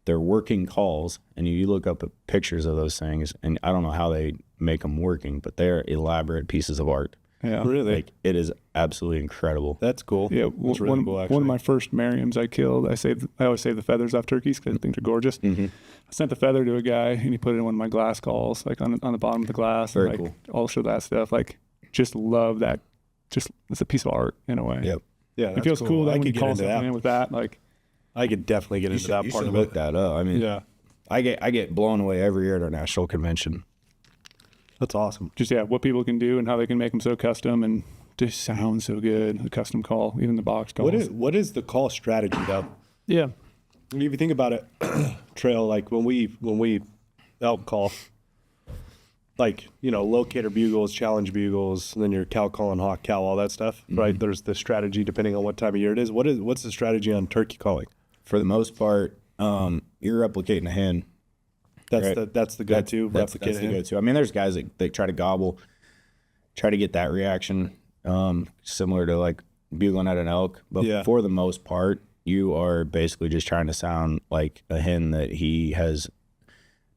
they're working calls, and you look up at pictures of those things, and I don't know how they make them working, but they're elaborate pieces of art. Yeah, Really? Like it is absolutely incredible. That's cool. Yeah, That's really cool, actually. one of my first Merriams I killed. I always save the feathers off turkeys because I think they're gorgeous. Mm-hmm. I sent the feather to a guy, and he put it in one of my glass calls, like on the bottom of the glass. Very and like, cool. I'll show that stuff. Like, just love that. Just it's a piece of art in a way. Yep. Yeah, It that's feels cool that I when you could get call into something that. in with that, like, I could definitely get into that You part should of look it. that up. I mean, Yeah, I get blown away every year at our national convention. that's awesome. just what people can do and how they can make them so custom and just sound so good. The custom call, even the box calls. What is the call strategy though? Yeah. I mean, if you think about it, Trail, like when we elk call, like, you know, locator bugles, challenge bugles, and then your cow call and hawk cow, all that stuff, right? There's the strategy depending on what time of year it is. What's the strategy on turkey calling? For the most part, you're replicating a hen. That's Right. that's the go-to. That's the go-to. I mean, there's guys that they try to gobble, try to get that reaction, similar to like bugling at an elk. But Yeah. for the most part, you are basically just trying to sound like a hen that he has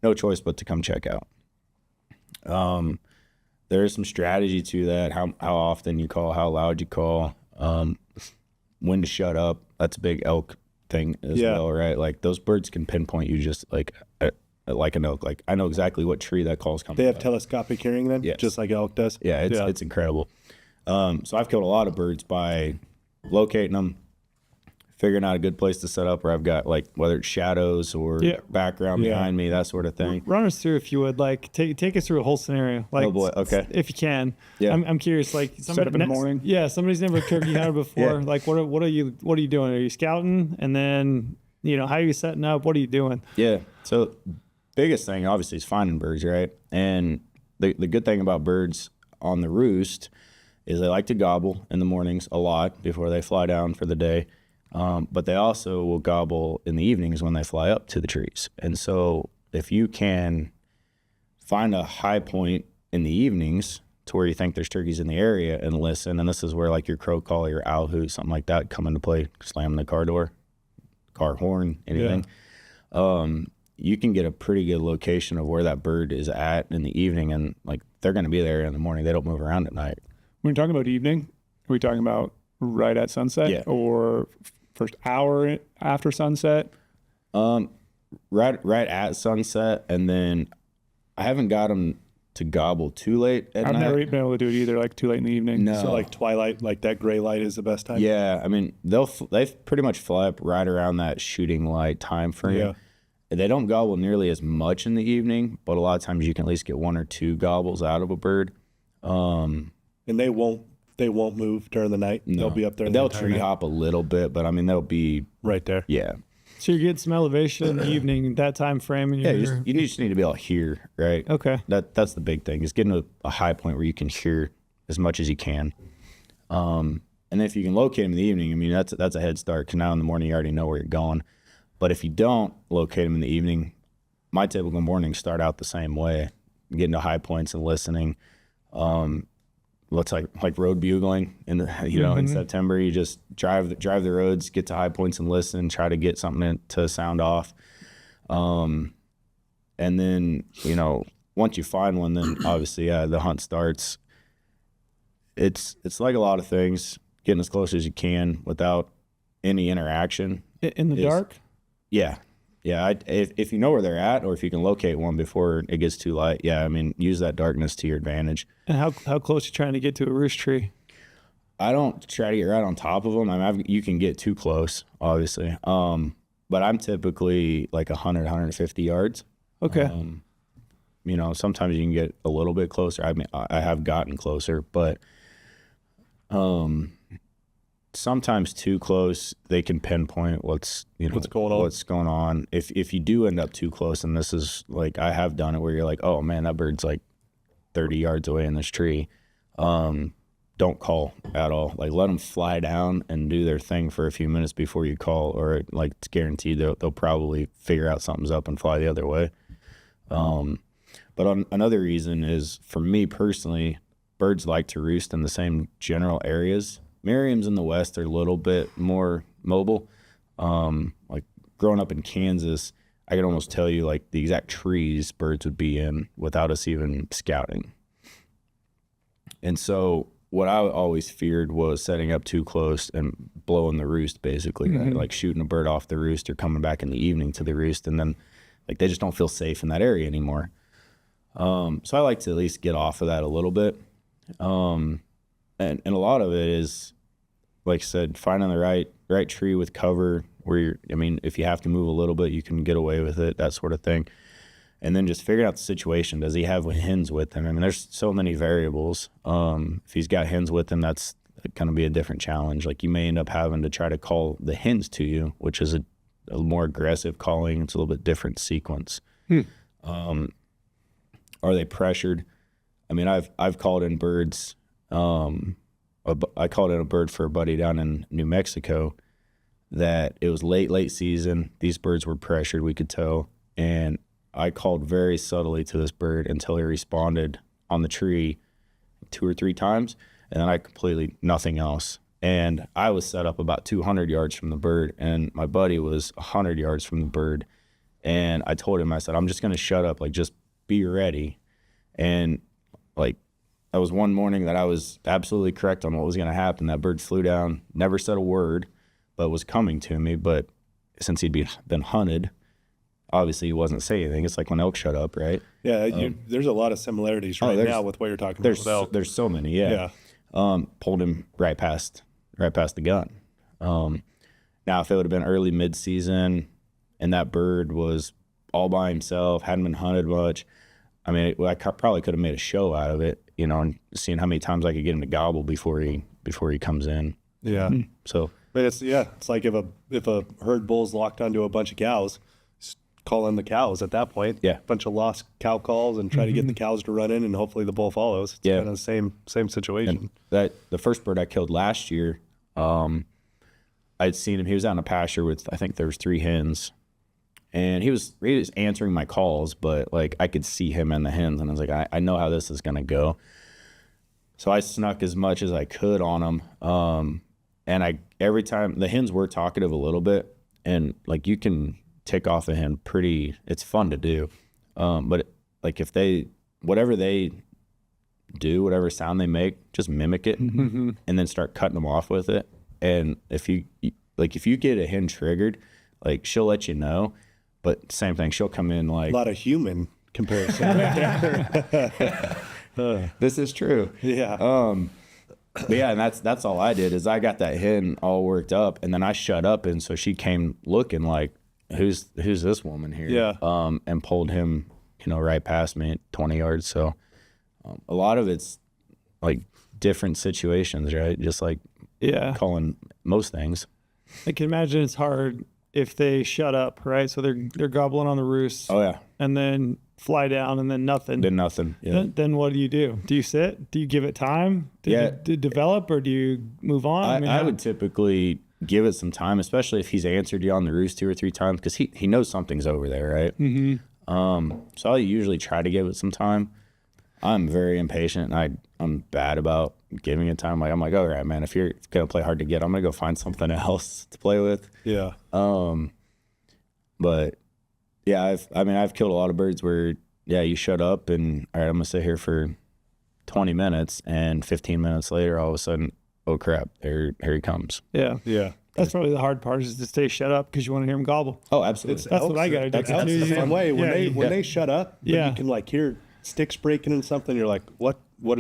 no choice but to come check out. There is some strategy to that. How often you call, how loud you call, when to shut up. That's a big elk thing as well, right? Like those birds can pinpoint you just like an elk. Like I know exactly what tree that call's coming. They have from. telescopic hearing then, Yes. just like elk does. Yeah, it's incredible. So I've killed a lot of birds by locating them, figuring out a good place to set up where I've got like whether it's shadows or background behind me, that sort of thing. Run us through, if you would, like take us through a whole scenario. Like, Oh, boy, okay. if you can. Yeah. I'm curious. Like, Set up in the morning. Yeah, somebody's never turkey hunted before. Yeah. Like, what are you doing? Are you scouting? And then, you know, how are you setting up? What are you doing? Yeah. So biggest thing obviously is finding birds, right? And the good thing about birds on the roost is they like to gobble in the mornings a lot before they fly down for the day. But they also will gobble in the evenings when they fly up to the trees. And so if you can find a high point in the evenings to where you think there's turkeys in the area and listen, and this is where like your crow call, your owl hoot, something like that come into play, slam the car door, car horn, anything. You can get a pretty good location of where that bird is at in the evening, and like they're going to be there in the morning. They don't move around at night. When you're talking about evening, are we talking about right at sunset? Yeah. Or first hour after sunset? Right at sunset, and then I haven't got them to gobble too late at I've night. never been able to do it either, like too late in the evening. No. So like twilight, like that gray light is the best time. Yeah, I mean they pretty much fly up right around that shooting light time frame. Yeah. They don't gobble nearly as much in the evening, but a lot of times you can at least get 1 or 2 gobbles out of a bird. And they won't move during the night. They'll be up there. They'll the entire tree night. hop a little bit, but I mean they'll be right there. yeah. So you're getting some elevation in the evening, that time frame, and Yeah, you're you just need to be able to hear, right? okay. That's the big thing is getting to a high point where you can hear as much as you can. And if you can locate them in the evening, I mean that's a head start. Because now in the morning you already know where you're going. But if you don't locate them in the evening, my typical mornings start out the same way, getting to high points and listening. Looks like road bugling in the in September. You just drive the roads, get to high points and listen, try to get something to sound off. And then once you find one, then obviously the hunt starts. It's like a lot of things, getting as close as you can without any interaction. In the is- dark? Yeah. Yeah. If you know where they're at, or if you can locate one before it gets too light, yeah, I mean, use that darkness to your advantage. And how close you trying to get to a roost tree? I don't try to get right on top of them. I mean, you can get too close, obviously. But I'm typically like 100, 150 yards. Okay. You know, sometimes you can get a little bit closer. I mean, I have gotten closer, but sometimes too close, they can pinpoint what's going on. If you do end up too close, and this is like, I have done it where you're like, oh man, that bird's like 30 yards away in this tree. Don't call at all. Like, let them fly down and do their thing for a few minutes before you call, or like it's guaranteed they'll probably figure out something's up and fly the other way. But another reason is, for me personally, birds like to roost in the same general areas. Merriam's in the west are a little bit more mobile. Like growing up in Kansas, I could almost tell you like the exact trees birds would be in without us even scouting. And so what I always feared was setting up too close and blowing the roost, basically, right? Like shooting a bird off the roost or coming back in the evening to the roost, and then like they just don't feel safe in that area anymore. So I like to at least get off of that a little bit. And a lot of it is, like I said, finding the right tree with cover where if you have to move a little bit, you can get away with it, that sort of thing. And then just figuring out the situation. Does he have hens with him? I mean, there's so many variables. If he's got hens with him, that's going to be a different challenge. Like, you may end up having to try to call the hens to you, which is a more aggressive calling. It's a little bit different sequence. Are they pressured? I mean, I've called in birds. I called in a bird for a buddy down in New Mexico that it was late season. These birds were pressured, we could tell. And I called very subtly to this bird until he responded on the tree 2 or 3 times, and then I completely nothing else. And I was set up about 200 yards from the bird, and my buddy was 100 yards from the bird. And I told him, I said, I'm just going to shut up, like, just be ready. And like, that was one morning that I was absolutely correct on what was going to happen. That bird flew down, never said a word, but was coming to me. But since he'd been hunted, obviously he wasn't saying anything. It's like when elk shut up, right? Yeah, there's a lot of similarities now with what you're talking about with elk. There's so many, yeah. Pulled him right past the gun. Now, if it would have been early mid-season and that bird was all by himself, hadn't been hunted much, I mean, I probably could have made a show out of it, and seeing how many times I could get him to gobble before he comes in. Yeah. So, but it's like if a herd bull's locked onto a bunch of cows, just call in the cows at that point. Yeah. Bunch of lost cow calls and try to get the cows to run in, and hopefully the bull follows. It's kind of the same situation. And the first bird I killed last year, I'd seen him. He was out in a pasture with, I think there was 3 hens. And he was answering my calls, but like I could see him and the hens, and I was like, I know how this is gonna go. So I snuck as much as I could on him. And every time the hens were talkative a little bit, and like you can tick off a hen it's fun to do. But like if whatever they do, whatever sound they make, just mimic it and then start cutting them off with it. And if you get a hen triggered, like she'll let you know. But same thing, she'll come in like... A lot of human comparison. This is true. Yeah. But yeah, and that's all I did is I got that hen all worked up, and then I shut up, and so she came looking like, who's this woman here? Yeah. And pulled him, right past me at 20 yards. So a lot of it's like different situations, right? Just like calling most things. I can imagine it's hard if they shut up, right? So they're gobbling on the roost. Oh yeah. And then fly down and then nothing. Then nothing. Yeah. Then what do you do? Do you sit? Do you give it time to develop, or do you move on? I would typically give it some time, especially if he's answered you on the roost 2 or 3 times, because he knows something's over there, right? Mm-hmm. So I usually try to give it some time. I'm very impatient, and I'm bad about giving it time. I'm like, all right, man, if you're gonna play hard to get, I'm gonna go find something else to play with. Yeah. But yeah, I've killed a lot of birds where you shut up and all right, I'm gonna sit here for 20 minutes, and 15 minutes later, all of a sudden, oh crap, here he comes. Yeah. Yeah. That's probably the hard part is to stay shut up because you want to hear them gobble. Oh, absolutely. That's what I got to do. Elk's the same way. When they shut up, but Yeah. you can like hear sticks breaking and something. You're like, what,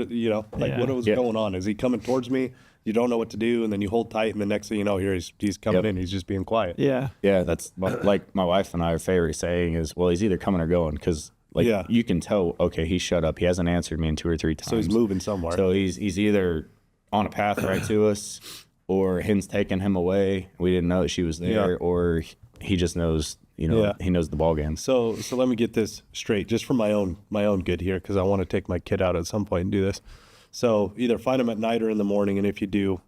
you know, like Yeah. what was going on? Is he coming towards me? You don't know what to do, and then you hold tight, and the next thing you know, here he's coming in. He's just being quiet. Yeah. Yeah, that's like my wife and I, our favorite saying is, well, he's either coming or going, because like you can tell, okay, he shut up. He hasn't answered me in 2 or 3 times. So he's moving somewhere. So he's either on a path right to us, or Hen's taking him away. We didn't know that she was there, or he just knows, you know, he knows the ball game. So let me get this straight, just for my own good here, because I want to take my kid out at some point and do this. So either find him at night or in the morning, and if you do,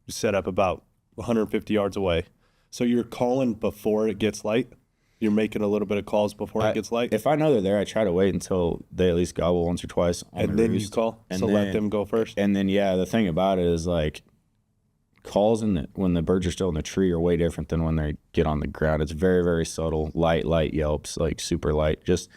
set up about 150 yards away. So you're calling before it gets light. You're making a little bit of calls before it gets light. If I know they're there, I try to wait until they at least gobble once or twice on And the then roost. you call. And So then, let them go first. And then the thing about it is like calls when the birds are still in the tree are way different than when they get on the ground. It's very, very subtle, light yelps, like super light. Just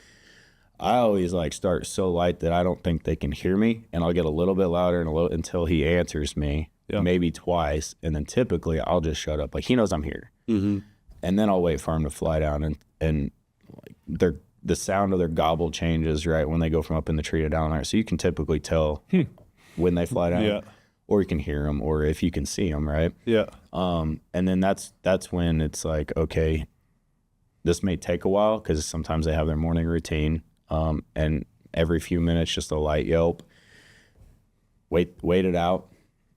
I always like start so light that I don't think they can hear me, and I'll get a little bit louder and a little until he answers me, maybe twice, and then typically I'll just shut up. Like he knows I'm here, and then I'll wait for him to fly down, and like the sound of their gobble changes right when they go from up in the tree to down there. So you can typically tell when they fly down, or you can hear them, or if you can see them, right? Yeah. And then that's when it's like, okay, this may take a while because sometimes they have their morning routine. And every few minutes, just a light yelp. Wait it out.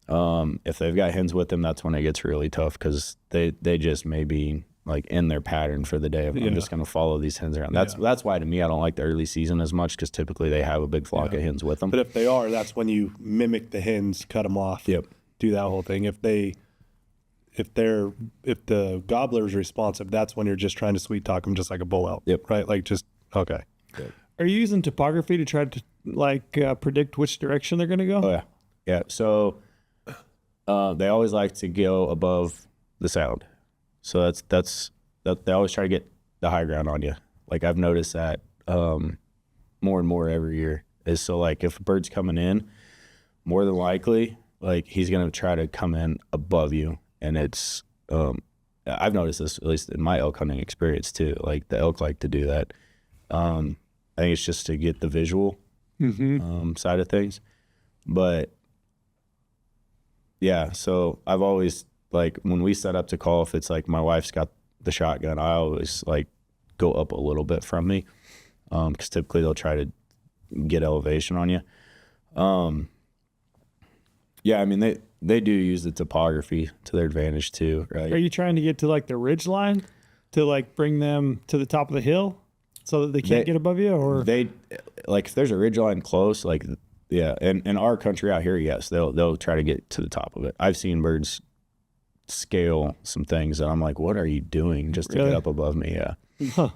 If they've got hens with them, that's when it gets really tough because they just may be like in their pattern for the day of I'm just going to follow these hens around. That's why to me I don't like the early season as much because typically they have a big flock of hens with them. But if they are, that's when you mimic the hens, cut them off. Yep. Do that whole thing. If the gobbler's responsive, that's when you're just trying to sweet talk them, just like a bull elk. Yep. Right. Like just okay. Are you using topography to try to predict which direction they're going to go? Oh yeah. So they always like to go above the sound. So that's they always try to get the high ground on you. Like I've noticed that more and more every year. Is so like if a bird's coming in, more than likely like he's gonna try to come in above you, and it's I've noticed this at least in my elk hunting experience too. Like the elk like to do that. I think it's just to get the visual side of things. But yeah, so I've always like when we set up to call, if it's like my wife's got the shotgun, I always like go up a little bit from me because typically they'll try to get elevation on you. Yeah, I mean they do use the topography to their advantage too, right? Are you trying to get to like the ridge line to like bring them to the top of the hill so that they can't get above you? Or they like if there's a ridge line close, like in our country out here, yes, they'll try to get to the top of it. I've seen birds scale some things that I'm like, what are you doing just to get up above me? Yeah. Huh.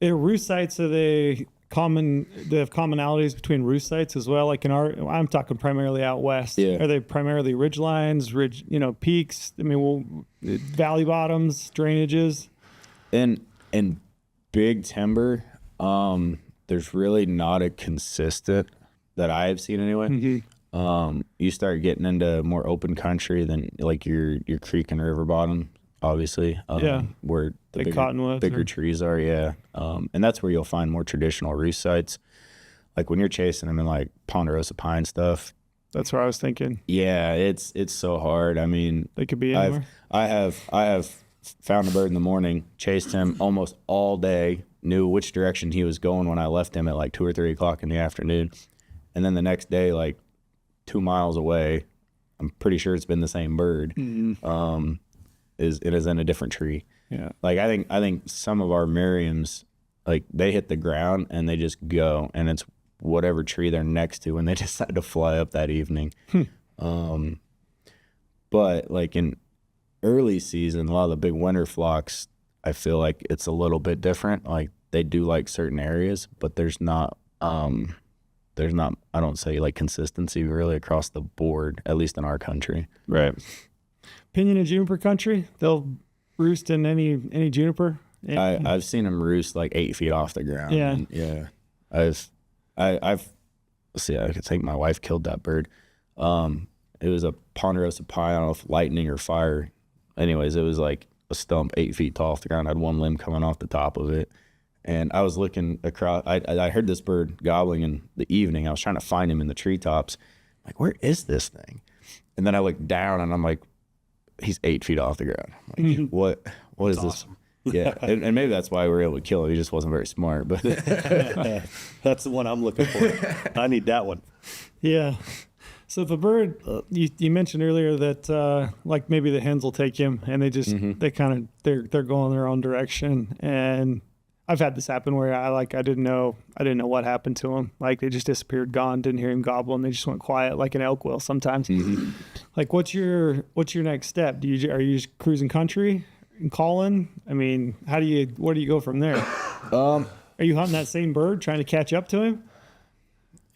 Roost sites, are they common? They have commonalities between roost sites as well. Like I'm talking primarily out west. Yeah. Are they primarily ridge lines, peaks? I mean, valley bottoms, drainages. In big timber, there's really not a consistent that I've seen anyway. You start getting into more open country than like your creek and river bottom, obviously. Where the like cottonwoods bigger trees are, and that's where you'll find more traditional roost sites. Like when you're chasing them in like ponderosa pine stuff. That's what I was thinking. Yeah, it's so hard. I mean, they could be anywhere. I have found a bird in the morning, chased him almost all day, knew which direction he was going when I left him at like 2 or 3 o'clock in the afternoon, and then the next day, like 2 miles away, I'm pretty sure it's been the same bird. Is in a different tree. Yeah. Like I think some of our Merriams, like they hit the ground and they just go, and it's whatever tree they're next to when they decide to fly up that evening. But like in early season, a lot of the big winter flocks, I feel like it's a little bit different. Like they do like certain areas, but there's not I don't say like consistency really across the board, at least in our country. Right. Pinyon and juniper country, they'll roost in any juniper. I've seen them roost like 8 feet off the ground. Yeah. And yeah. I've see, I think my wife killed that bird. It was a ponderosa pine, I don't know if lightning or fire anyways, it was like a stump 8 feet tall off the ground. I had one limb coming off the top of it. And I was looking across, I heard this bird gobbling in the evening. I was trying to find him in the treetops. Like, where is this thing? And then I looked down and I'm like, he's 8 feet off the ground. I'm like, what is this? Yeah. And maybe that's why we were able to kill him. He just wasn't very smart, but That's the one I'm looking for. I need that one. Yeah. So if a bird, you mentioned earlier that like maybe the hens will take him and they just they kind of they're going their own direction. And I've had this happen where I didn't know what happened to him. Like they just disappeared, gone, didn't hear him gobble, and they just went quiet like an elk will sometimes. Like what's your next step? Are you just cruising country and calling? I mean, where do you go from there? Are you hunting that same bird, trying to catch up to him?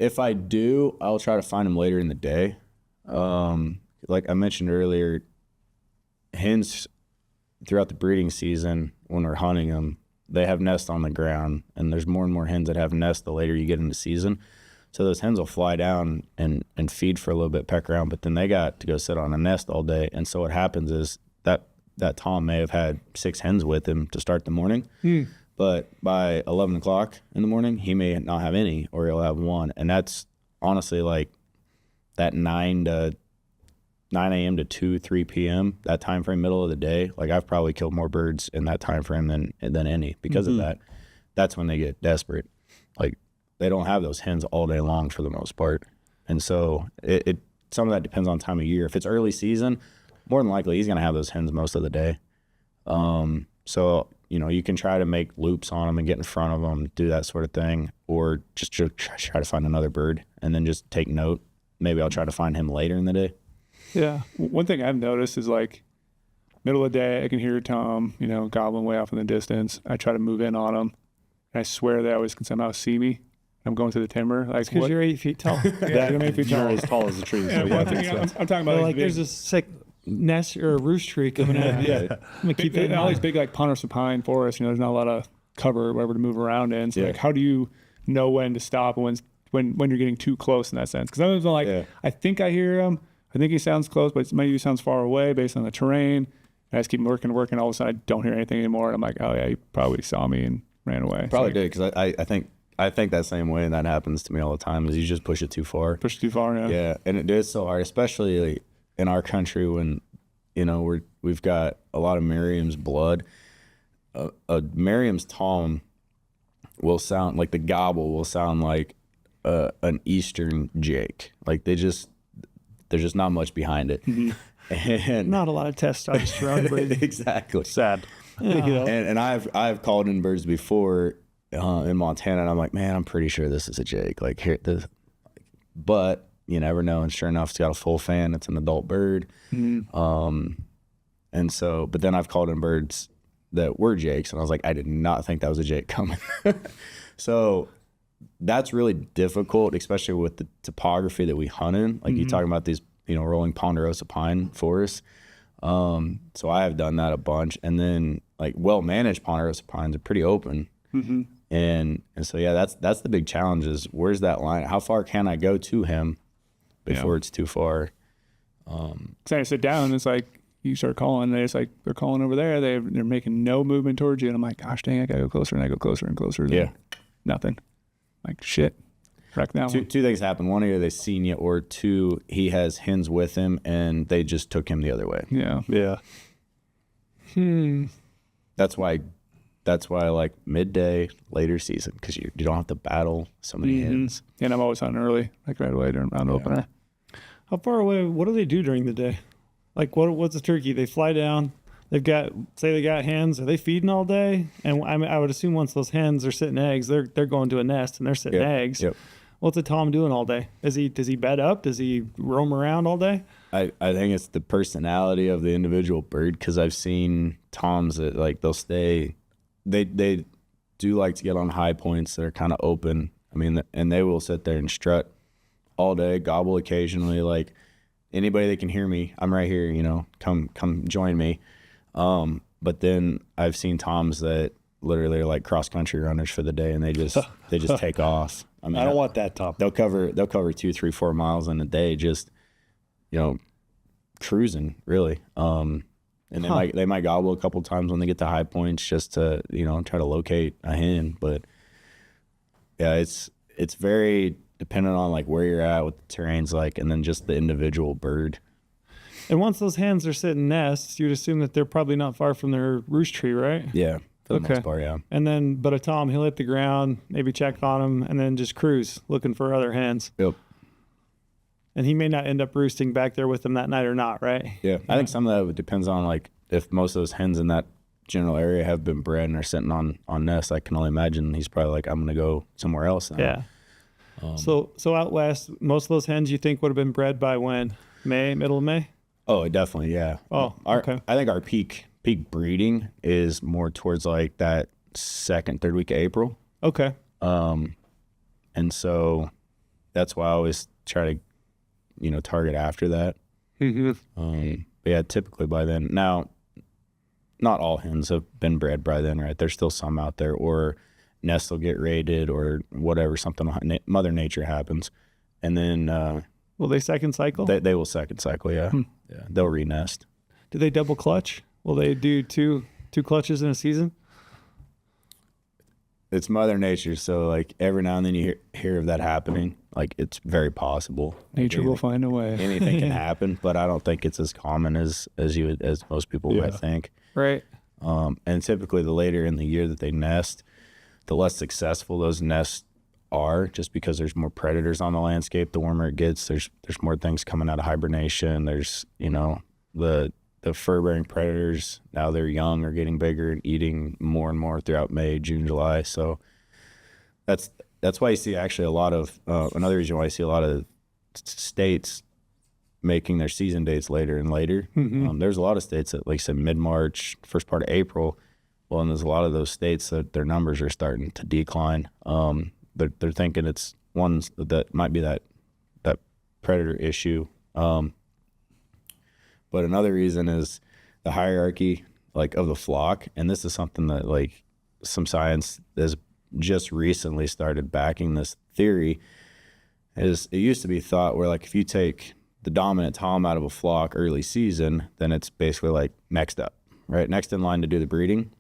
if I do, I'll try to find them later in the day. Like I mentioned earlier, hens throughout the breeding season, when we're hunting them, they have nests on the ground, and there's more and more hens that have nests the later you get into season. So those hens will fly down and feed for a little bit, peck around, but then they got to go sit on a nest all day. And so what happens is that Tom may have had 6 hens with him to start the morning, but by 11 o'clock in the morning, he may not have any, or he'll have 1. And that's honestly like that 9 a.m. to 2, 3 p.m., that time frame, middle of the day. Like I've probably killed more birds in that time frame than any because of that. That's when they get desperate. Like they don't have those hens all day long for the most part. And so it some of that depends on time of year. If it's early season, more than likely he's going to have those hens most of the day. So, you know, you can try to make loops on them and get in front of them, do that sort of thing, or just try to find another bird and then just take note. Maybe I'll try to find him later in the day. Yeah. One thing I've noticed is like middle of the day, I can hear Tom, you know, gobbling way off in the distance. I try to move in on him, and I swear they always can somehow see me. I'm going through the timber. Like, because you're 8 feet tall. Yeah, I'm 8 feet tall. You're as tall as the trees. Yeah, So one thing I'm talking about like there's a sick nest or a roost tree coming in. Yeah. I'm gonna keep that in all these mind. big like ponderosa pine forests. You know, there's not a lot of cover or whatever to move around in. So like, how do you know when to stop and when you're getting too close in that sense? Because sometimes I'm like, I think I hear him. I think he sounds close, but maybe he sounds far away based on the terrain. And I just keep working. All of a sudden, I don't hear anything anymore. And I'm like, oh yeah, he probably saw me and ran away. Probably did, because I think that same way, and that happens to me all the time, is you just push it too far. Push too far, yeah. Yeah, and it is so hard, especially like in our country when, you know, we've got a lot of Merriam's blood. A Merriam's Tom will sound like, the gobble will sound like an Eastern Jake. Like there's just not much behind it. And Not a lot of testosterone. But exactly. sad. yeah. You know? And I've called in birds before in Montana, and I'm like, man, I'm pretty sure this is a Jake. Like here, but you never know. And sure enough, it's got a full fan. It's an adult bird. And so, but then I've called in birds that were Jakes, and I was like, I did not think that was a Jake coming. So that's really difficult, especially with the topography that we hunt in. Like you talking about these, you know, rolling ponderosa pine forests. So I have done that a bunch, and then like well-managed ponderosa pines are pretty open. And so, yeah, that's the big challenge is where's that line? How far can I go to him before it's too far? So I sit down, and it's like you start calling, and they're calling over there. They're making no movement towards you, and I'm like, gosh dang, I gotta go closer, and I go closer and closer. Yeah, nothing. Like shit. Wreck that one. Two things happen. One, either they've seen you, or 2, he has hens with him, and they just took him the other way. Yeah. Yeah. That's why I like midday, later season, because you don't have to battle so many hens. And I'm always hunting early, like right away during round opener. How far away? What do they do during the day? Like what's a turkey? They fly down. They got hens. Are they feeding all day? And I would assume once those hens are sitting eggs, they're going to a nest and they're sitting eggs. Yep. What's a Tom doing all day? Does he bed up? Does he roam around all day? I think it's the personality of the individual bird, because I've seen Toms that like they'll stay. They do like to get on high points that are kind of open. I mean, and they will sit there and strut all day, gobble occasionally. Like anybody that can hear me, I'm right here. You know, come join me. But then I've seen Toms that literally are like cross country runners for the day, and they just take off. I mean, I don't want that, Tom. They'll cover 2, 3, 4 miles in a day, just, you know, cruising really. and they might gobble a couple times when they get to high points just to try to locate a hen. But yeah, it's very dependent on like where you're at, what the terrain's like, and then just the individual bird. And once those hens are sitting nests, you'd assume that they're probably not far from their roost tree, right? Yeah, for the most part, yeah. And then, but a Tom, he'll hit the ground, maybe check on them, and then just cruise looking for other hens. Yep. And he may not end up roosting back there with them that night or not, right? Yeah, I think some of that depends on like if most of those hens in that general area have been bred and are sitting on nests. I can only imagine he's probably like, I'm going to go somewhere else now. Yeah. So out west, most of those hens you think would have been bred by when? May, middle of May? Oh, definitely, yeah. Oh, okay. I think our peak breeding is more towards like that third week of April. Okay. And so that's why I always try to, target after that. Mm-hmm. But yeah, typically by then. Now, not all hens have been bred by then, right? There's still some out there, or nests will get raided or whatever, something, Mother Nature happens. And then... will they second cycle? They will second cycle, yeah. Yeah, they'll re-nest. Do they double clutch? Will they do two clutches in a season? It's Mother Nature, so like every now and then you hear of that happening. Like it's very possible. Nature will find a way. Anything can happen, but I don't think it's as common as most people might think. Right. And typically the later in the year that they nest, the less successful those nests are, just because there's more predators on the landscape. The warmer it gets, there's more things coming out of hibernation. There's the fur-bearing predators, now they're young, are getting bigger and eating more and more throughout May, June, July. So that's why you see actually a lot of another reason why I see a lot of states making their season dates later and later. Mm-hmm. There's a lot of states that, like I said, mid-March, first part of April. Well, and there's a lot of those states that their numbers are starting to decline. They're thinking it's ones that might be that predator issue. But another reason is the hierarchy like of the flock. And this is something that like some science has just recently started backing this theory. Is it used to be thought where like if you take the dominant Tom out of a flock early season, then it's basically like next up, right? Next in line to do the breeding.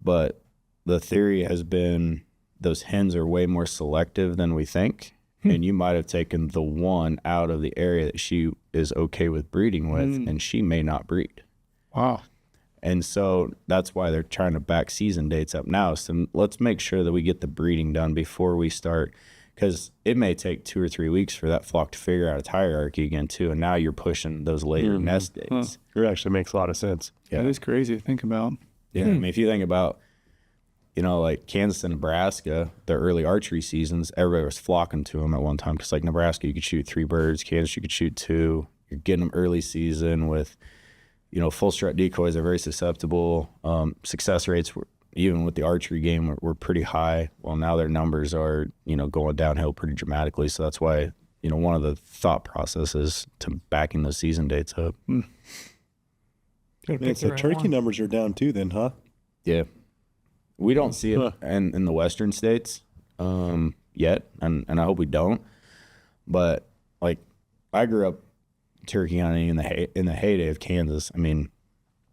But the theory has been those hens are way more selective than we think. And you might have taken the one out of the area that she is okay with breeding with, and she may not breed. Wow. And so that's why they're trying to back season dates up now. So let's make sure that we get the breeding done before we start, because it may take 2 or 3 weeks for that flock to figure out its hierarchy again too. And now you're pushing those later nest dates. It actually makes a lot of sense. Yeah. That is crazy to think about. Yeah. I mean, if you think about, like Kansas and Nebraska, their early archery seasons, everybody was flocking to them at one time. Because like Nebraska, you could shoot 3 birds. Kansas, you could shoot 2. You're getting them early season with, full strut decoys are very susceptible. Success rates were, even with the archery game, were pretty high. Well, now their numbers are, going downhill pretty dramatically. So that's why, one of the thought processes to backing those season dates up. So turkey numbers are down too then, huh? Yeah. We don't see it in the western states yet, and I hope we don't. But like, I grew up turkey hunting in the heyday of Kansas. I mean,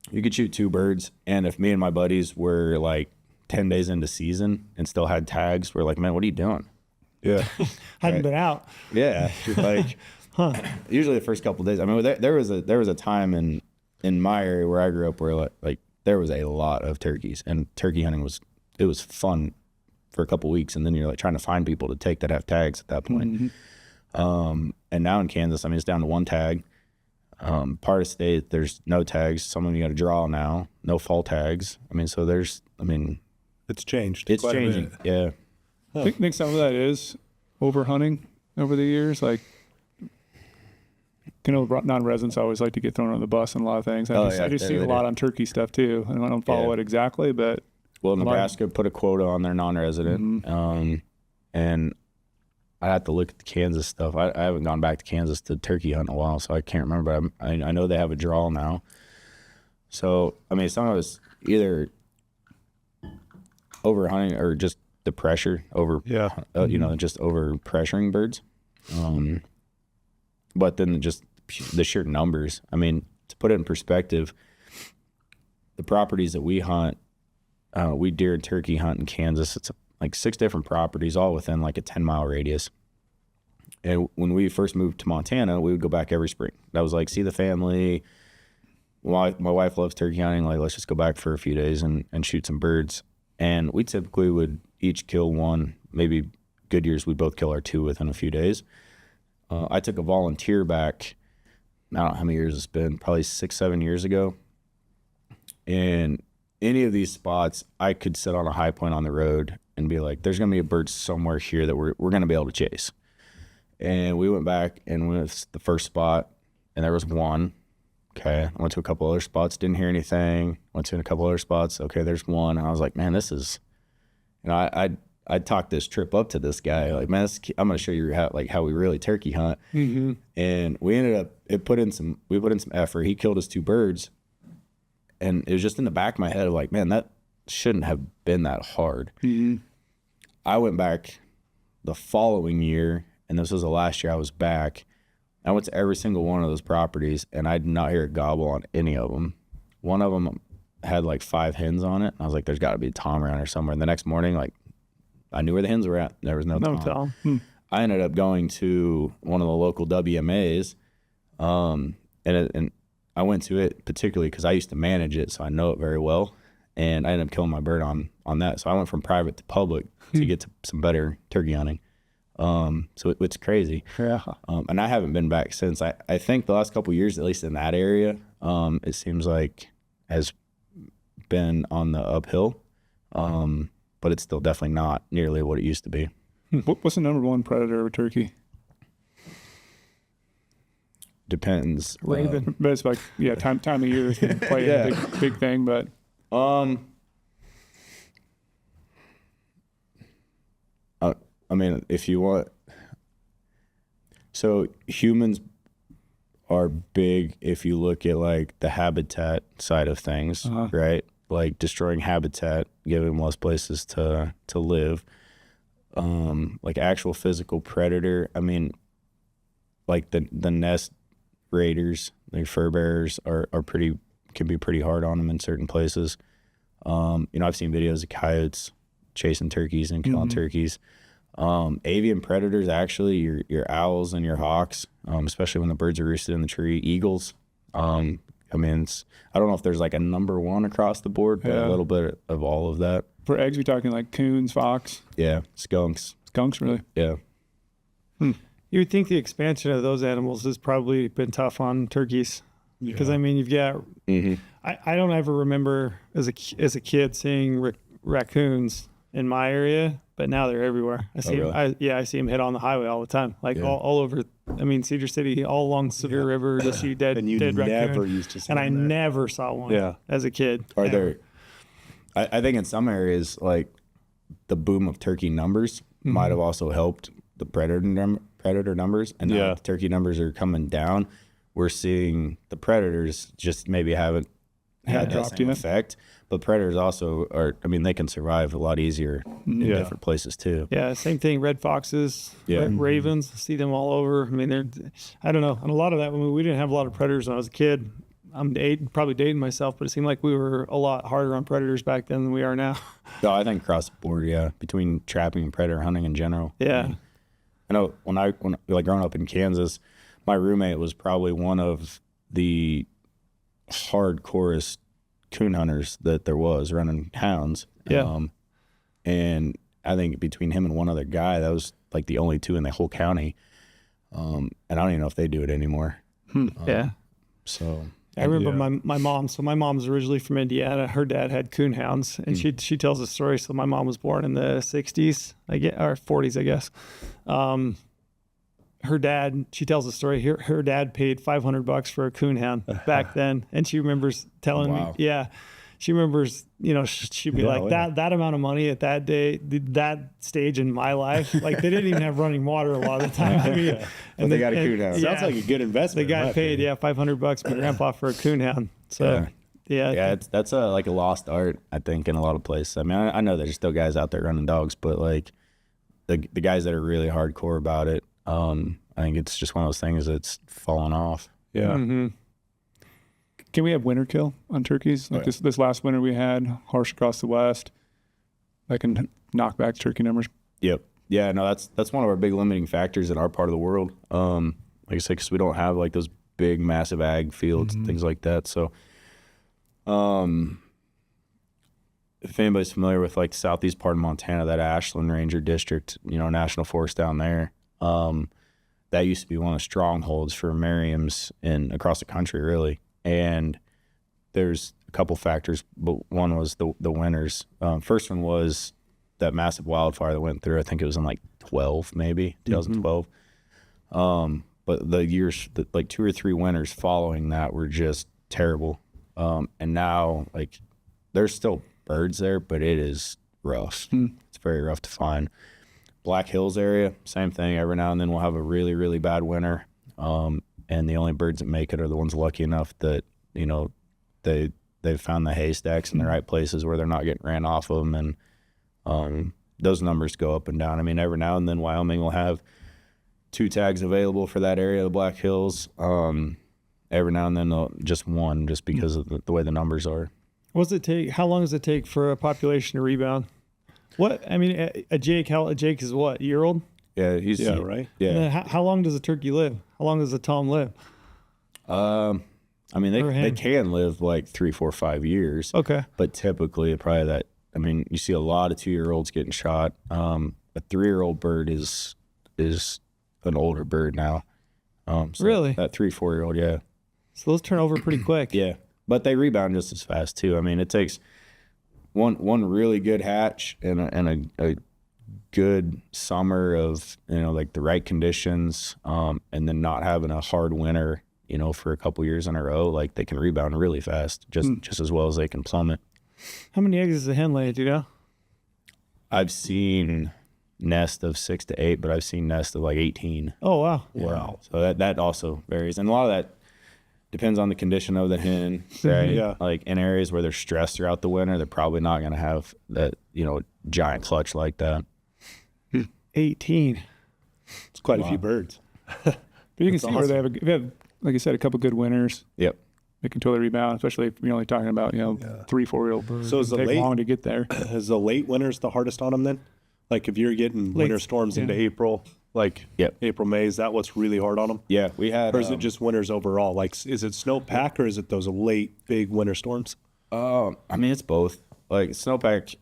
you could shoot 2 birds, and if me and my buddies were like 10 days into season and still had tags, we're like, man, what are you doing? Yeah, Hadn't been out. Yeah, like usually the first couple of days. I mean, there was a time in my area where I grew up where like there was a lot of turkeys, and turkey hunting was fun for a couple of weeks, and then you're like trying to find people to take that have tags at that point. And now in Kansas, I mean, it's down to 1 tag. Part of state, there's no tags. Some of them you got to draw now. No fall tags. I mean, so it's changed. It's changing. Yeah. I think some of that is overhunting over the years. Like, non-residents always like to get thrown on the bus and a lot of things. I just see a lot on turkey stuff too, and I don't follow it exactly, but Nebraska put a quota on their non-resident, and I have to look at the Kansas stuff. I haven't gone back to Kansas to turkey hunt in a while, so I can't remember. But I know they have a draw now. So I mean, some of it's either overhunting or just the pressure over, just over pressuring birds. But then just the sheer numbers. I mean, to put it in perspective, the properties that we hunt, we deer and turkey hunt in Kansas. It's like 6 different properties, all within like a 10-mile radius. And when we first moved to Montana, we would go back every spring. That was like, see the family. My wife loves turkey hunting. Like, let's just go back for a few days and shoot some birds. And we typically would each kill one. Maybe good years, we'd both kill our 2 within a few days. I took a volunteer back, I don't know how many years it's been, probably 6-7 years ago. And any of these spots, I could sit on a high point on the road and be like, there's going to be a bird somewhere here that we're going to be able to chase. And we went back and went to the first spot, and there was one. Okay. I went to a couple other spots, didn't hear anything. Went to a couple other spots. Okay, there's one. And I was like, man, this is, you know, I talked this trip up to this guy. Like, man, I'm going to show you how we really turkey hunt. Mm-hmm. And we ended up, we put in some effort. He killed his 2 birds. And it was just in the back of my head of like, man, that shouldn't have been that hard. Mm-hmm. I went back the following year, and this was the last year I was back. I went to every single one of those properties, and I did not hear a gobble on any of them. One of them had like 5 hens on it. I was like, there's got to be a tom around here somewhere. And the next morning, like, I knew where the hens were at. There was no tom. I ended up going to one of the local WMAs, and I went to it particularly because I used to manage it, so I know it very well. And I ended up killing my bird on that. So I went from private to public to get to some better turkey hunting. So it's crazy. Yeah. And I haven't been back since. I think the last couple of years, at least in that area, it seems like has been on the uphill. But it's still definitely not nearly what it used to be. What's the number 1 predator of turkey? Depends. Raven. But it's like, yeah, time of year can play a big thing, but I mean, if you want, so humans are big if you look at like the habitat side of things, right? Like destroying habitat, giving them less places to live. Like actual physical predator, I mean, like the nest raiders, the fur bearers can be pretty hard on them in certain places. You know, I've seen videos of coyotes chasing turkeys and killing turkeys. Avian predators, actually, your owls and your hawks, especially when the birds are roosted in the tree. Eagles. I mean, I don't know if there's like a number 1 across the board, but a little bit of all of that. For eggs, we talking like coons, fox? Yeah, skunks. Skunks, really? Yeah. You would think the expansion of those animals has probably been tough on turkeys. Because, I mean, you've got... I don't ever remember as a kid seeing raccoons in my area, but now they're everywhere. I see them, I see them hit on the highway all the time, like all over. I mean, Cedar City, all along Severe River, just see dead raccoon. Never used to see and I them there. never saw one as a kid. Are there? I think in some areas, like the boom of turkey numbers might have also helped the predator numbers, and now the turkey numbers are coming down. We're seeing the predators just maybe haven't had that same effect. But predators also are, I mean, they can survive a lot easier in different places too. Yeah, same thing. Red foxes, ravens, see them all over. I mean, I don't know. And a lot of that, we didn't have a lot of predators when I was a kid. I'm probably dating myself, but it seemed like we were a lot harder on predators back then than we are now. No, I think across the board, between trapping and predator hunting in general. Yeah. I mean, I know when like growing up in Kansas, my roommate was probably one of the hardcorest coon hunters that there was running hounds. And I think between him and one other guy, that was like the only 2 in the whole county. And I don't even know if they do it anymore. So I remember my mom. So my mom's originally from Indiana. Her dad had coon hounds, and she tells a story. So my mom was born in the 60s, or 40s, I guess. Her dad, she tells a story. Her dad paid $500 for a coon hound back then, and she remembers telling me, she remembers, you know, she'd be like, that amount of money at that day, that stage in my life, like they didn't even have running water a lot of the time. I mean, but they got a coon hound. Sounds like a good investment. They got paid, $500 by grandpa for a coon hound. So that's like a lost art, I think, in a lot of places. I mean, I know there's still guys out there running dogs, but like the guys that are really hardcore about it, I think it's just one of those things that's fallen off. Yeah. Can we have winter kill on turkeys? Like this last winter we had, harsh across the west. That can knock back turkey numbers. Yep. Yeah, no, that's one of our big limiting factors in our part of the world. Like I said, because we don't have like those big, massive ag fields and things like that. So, if anybody's familiar with like the southeast part of Montana, that Ashland Ranger District, national forest down there, that used to be one of the strongholds for Merriam's across the country, really. And there's a couple factors, but one was the winters. First one was that massive wildfire that went through. I think it was in like 2012. But the years, like 2 or 3 winters following that were just terrible. And now, like, there's still birds there, but it is rough. It's very rough to find. Black Hills area, same thing. Every now and then we'll have a really, really bad winter. And the only birds that make it are the ones lucky enough that, they've found the haystacks in the right places where they're not getting ran off of them. And those numbers go up and down. I mean, every now and then Wyoming will have 2 tags available for that area, the Black Hills. Every now and then just one, just because of the way the numbers are. How long does it take for a population to rebound? A Jake is what, a year old? Yeah, right. Yeah. And then how long does a turkey live? How long does a tom live? They can live like 3, 4, 5 years. Okay. But typically probably you see a lot of 2-year-olds getting shot. A 3-year-old bird is an older bird now. So really? That 3, 4-year-old, yeah. So those turn over pretty quick. Yeah. But they rebound just as fast too. I mean, it takes one really good hatch and a good summer of like the right conditions, and then not having a hard winter, for a couple years in a row. Like they can rebound really fast, just as well as they can plummet. How many eggs does a hen lay? Do you know? I've seen nest of 6 to 8, but I've seen nest of like 18. Oh wow! Wow. So that also varies, and a lot of that depends on the condition of the hen, right? Yeah. Like in areas where they're stressed throughout the winter, they're probably not going to have that, giant clutch like that. 18. It's quite a few birds. But you can see where they have, like you said, a couple good winters. Yep. They can totally rebound, especially if you're only talking about 3, 4-year-old birds. So is it the take long to get there. Is the late winters the hardest on them then? Like if you're getting winter storms into April, like April, May, is that what's really hard on them? Yeah, we had. Or is it just winters overall? Like, is it snowpack or is it those late big winter storms? It's both. Like snowpack,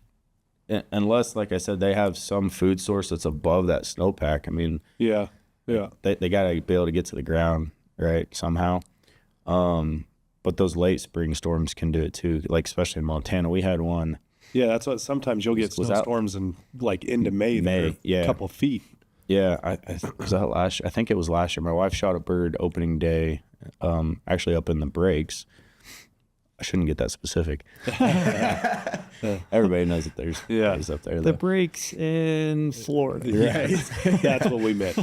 unless, like I said, they have some food source that's above that snowpack. I mean, yeah, they got to be able to get to the ground, right, somehow. But those late spring storms can do it too. Like especially in Montana, we had one. Yeah, that's what. Sometimes you'll get snowstorms in like into May, a couple feet. Yeah, was that last year? I think it was last year. My wife shot a bird opening day, actually up in the breaks. I shouldn't get that specific. Everybody knows that there's days up there. The breaks in Florida. Right. That's what we meant.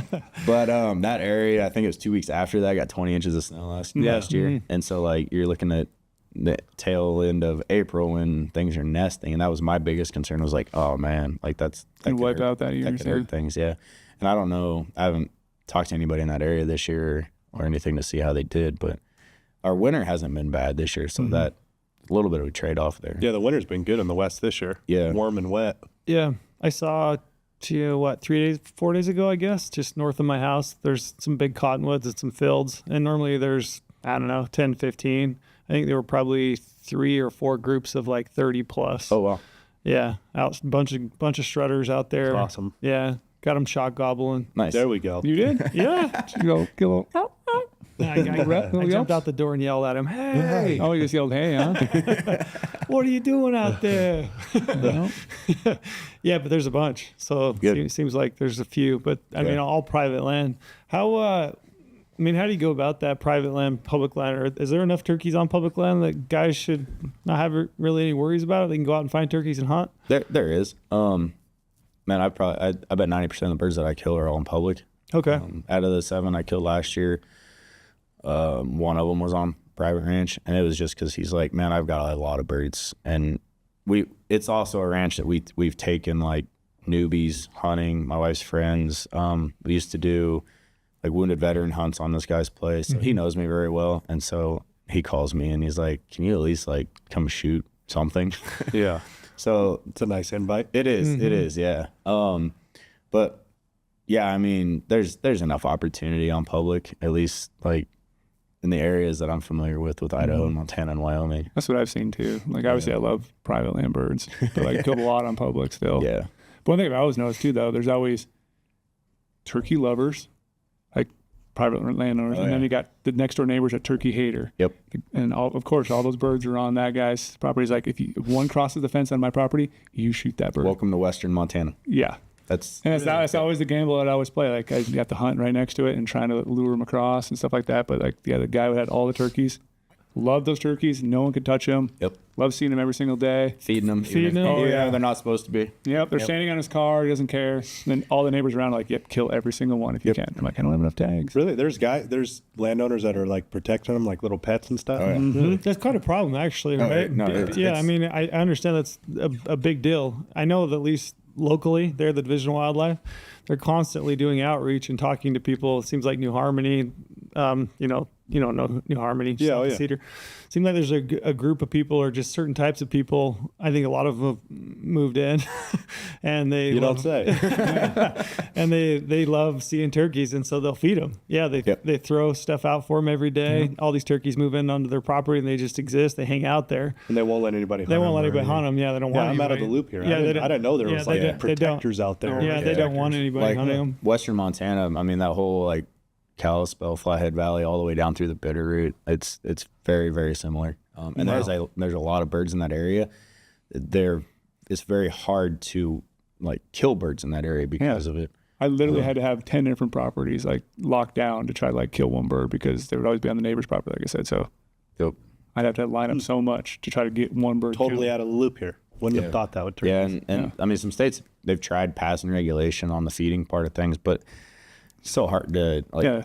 But that area, I think it was 2 weeks after that, got 20 inches of snow last year. And so like you're looking at the tail end of April when things are nesting, and that was my biggest concern. Was like, oh man, like that could wipe out that year. That could hurt things, yeah. And I don't know, I haven't talked to anybody in that area this year or anything to see how they did, but our winter hasn't been bad this year, so that a little bit of a trade off there. Yeah, the winter's been good in the West this year. Yeah, warm and wet. Yeah, I saw 4 days ago, I guess, just north of my house. There's some big cottonwoods and some fields, and normally there's 10, 15. I think there were probably 3 or 4 groups of like 30 plus. Oh wow. Yeah, out bunch of strutters out there. That's awesome. Yeah, got them shot gobbling. Nice. There we go. You did? Yeah. You go kill a. I jumped out the door and yelled at him, "Hey!" Oh, you just yelled, "Hey!" Huh? What are you doing out there? Yeah, but there's a bunch. So it seems like there's a few, but I mean, all private land. How do you go about that, private land, public land? Or is there enough turkeys on public land that guys should not have really any worries about it? They can go out and find turkeys and hunt? There is. Man, I bet 90% of the birds that I kill are all in public. Okay. Out of the 7 I killed last year, one of them was on private ranch, and it was just because he's like, man, I've got a lot of birds, and it's also a ranch that we've taken like newbies hunting, my wife's friends. We used to do like wounded veteran hunts on this guy's place, so he knows me very well, and so he calls me and he's like, "Can you at least like come shoot something?" Yeah. So It's a nice invite. it is, yeah. But yeah, I mean, there's enough opportunity on public, at least like in the areas that I'm familiar with Idaho and Montana and Wyoming. That's what I've seen too. Like obviously I love private land birds, but like killed a lot on public still. Yeah. But one thing I've always noticed too, though, there's always turkey lovers, like private landowners, and then you got the next door neighbors a turkey hater. Yep. And of course, all those birds are on that guy's property. It's like if one crosses the fence on my property, you shoot that bird. Welcome to Western Montana. Yeah. That's That's always the gamble that I always play. Like I got the hunt right next to it and trying to lure them across and stuff like that. But like the guy who had all the turkeys, loved those turkeys. No one could touch them. Yep. Love seeing them every single day. Feeding them. Feeding them. Oh, yeah. They're not supposed to be. Yep. They're standing on his car. He doesn't care. And then all the neighbors around are like, yep, kill every single one if you can. I'm like, I don't have enough tags. Really? There's landowners that are like protecting them like little pets and stuff. Oh, yeah. Mhm. That's quite a problem, actually. Right? no, I mean, I understand that's a big deal. I know that at least locally, they're the Division of Wildlife. They're constantly doing outreach and talking to people. It seems like New Harmony, you don't know New Harmony, Yeah, oh, yeah. Cedar. Seems like there's a group of people or just certain types of people. I think a lot of them have moved in, and they You love, don't say. and they love seeing turkeys, and so they'll feed them. Yeah, they throw stuff out for them every day. All these turkeys move in onto their property, and they just exist. They hang out there. And they won't let anybody hunt They won't them let or anybody hunt them. Yeah, they don't want I'm out of anybody. the loop here. Yeah, I didn't know there was they like protectors out there. Yeah, they don't want anybody Like hunting them. Western Montana, I mean, that whole like Kalispell, Flathead Valley, all the way down through the Bitterroot, it's very, very similar. And there's a lot of birds in that area. It's very hard to like kill birds in that area because of it. I literally had to have 10 different properties like locked down to try to like kill one bird because they would always be on the neighbor's property, like I said. So Yep. I'd have to line up so much to try to get one bird Totally killed. out of the loop here. Wouldn't have thought that would turn. Yeah, and I mean, some states they've tried passing regulation on the feeding part of things, but it's so hard to like. Yeah.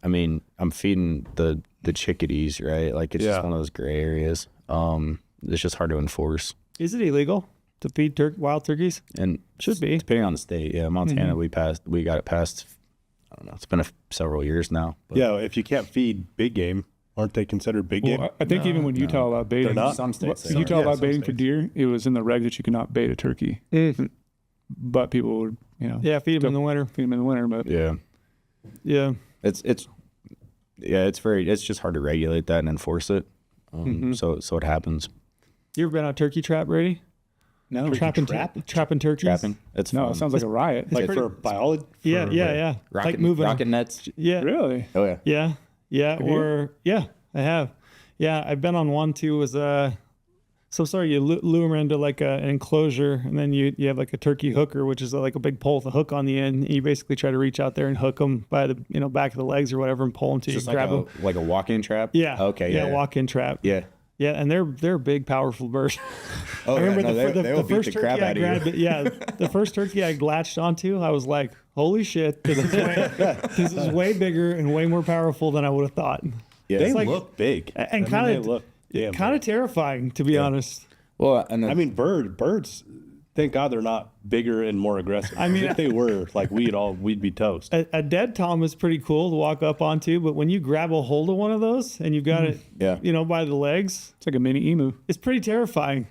I mean, I'm feeding the chickadees, right? Like it's just one of those gray areas. It's just hard to enforce. Is it illegal to feed wild turkeys? And Should be. depending on the state. Yeah, Montana, we got it passed. I don't know. It's been several years now. But Yeah, if you can't feed big game, aren't they considered big game? Well, I think even when Utah allowed baiting, They're not? Some states they Utah are. allowed some baiting for states. deer, it was in the regs that you could not bait a turkey. But people would, Yeah, feed them in the winter. feed them in the winter. But Yeah, Yeah. it's just hard to regulate that and enforce it. So it happens. You ever been on a turkey trap, Brady? no, Trapping turkeys? Trapping. It's no, fun. it sounds like a riot. Like for biology? Yeah, yeah. Like moving. rocket nets. Yeah. Really? Oh yeah. Yeah. Yeah. Have you? Or yeah, I have. Yeah, I've been on one too. Was you lure them into like an enclosure, and then you have like a turkey hooker, which is like a big pole with a hook on the end. You basically try to reach out there and hook them by the back of the legs or whatever, and pull them till you Just grab them. like a walk-in trap. Yeah. Okay. Yeah. Walk-in trap. Yeah. Yeah, and they're big, powerful birds. Oh, I remember yeah, no, they will beat first the crap turkey I out of you. grabbed. Yeah, the first turkey I latched onto, I was like, "Holy shit! This is way bigger and way more powerful than I would have thought." Yeah. They like- look big. And they kind look damn of terrifying, to be honest. Well, and I mean, birds. Thank God they're not bigger and more aggressive. I mean, if they were, like we'd be toast. A dead tom is pretty cool to walk up onto, but when you grab a hold of one of those and you've got it, Yeah. by the legs, It's like a mini emu. it's pretty terrifying.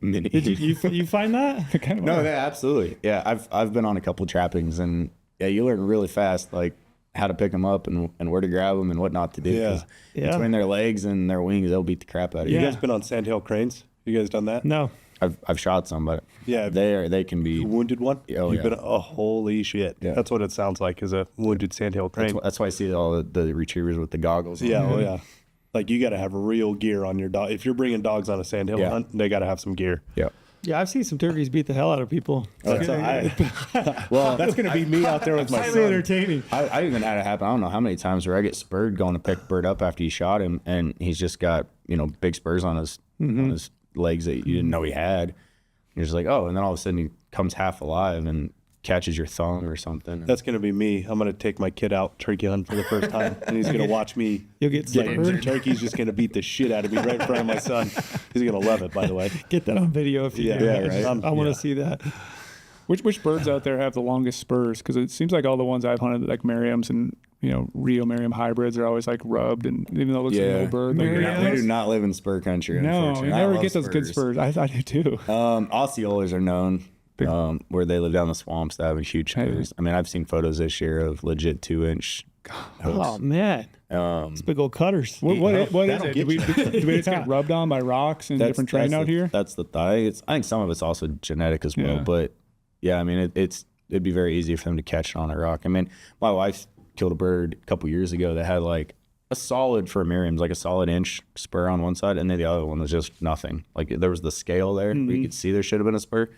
mini. Did you find that? Kind of No, yeah, absolutely. Yeah, I've been on a couple trappings, and yeah, you learn really fast, like how to pick them up and where to grab them and what not to do. 'cause Yeah. Between their legs and their wings, they'll beat the crap out of you. You Yeah. guys been on sandhill cranes? You guys done that? No. I've shot some, but Yeah. they can be. Wounded one? Oh, You've yeah. been, holy shit. Yeah. That's what it sounds like, is a wounded sandhill crane. That's why I see all the retrievers with the goggles. on. Yeah, oh yeah. Like you got to have real gear on your dog. If you're bringing dogs on a sandhill Yeah. hunt, they got to have some gear. Yeah. Yeah, I've seen some turkeys beat the hell out of people. That's, Well, that's gonna be me out there with my Highly son. entertaining. I even had it happen. I don't know how many times where I get spurred going to pick a bird up after you shot him, and he's just got big spurs on his legs that you didn't know he had. You're just like, oh, and then all of a sudden he comes half alive and catches your thumb or something. That's gonna be me. I'm gonna take my kid out turkey hunting for the first time, and he's gonna watch me. You'll get Get spurred. turkey's just gonna beat the shit out of me right in front of my son. He's gonna love it, by the way. Get that on video if you Yeah, can. yeah, right. I want to Yeah. see that. Which birds out there have the longest spurs? Because it seems like all the ones I've hunted, like Merriam's and Rio Merriam hybrids are always like rubbed, and even though it looks like an old bird, like, We do not live in spur country. no, you unfortunately. I never love get those good spurs. I do too. Osceolas are known where they live down the swamps. They have huge spurs. I mean, I've seen photos this year of legit 2-inch hooks. Oh man, it's big old cutters. What is that'll it? get Do we just get rubbed on by rocks and different terrain out here? That's the I think some of it's also genetic as well. Yeah. But yeah, I mean, it'd be very easy for them to catch it on a rock. I mean, my wife killed a bird a couple years ago that had like a solid, for Miriam's, like a solid inch spur on one side, and then the other one was just nothing. Like there was the scale there. You could see there should have been a spur.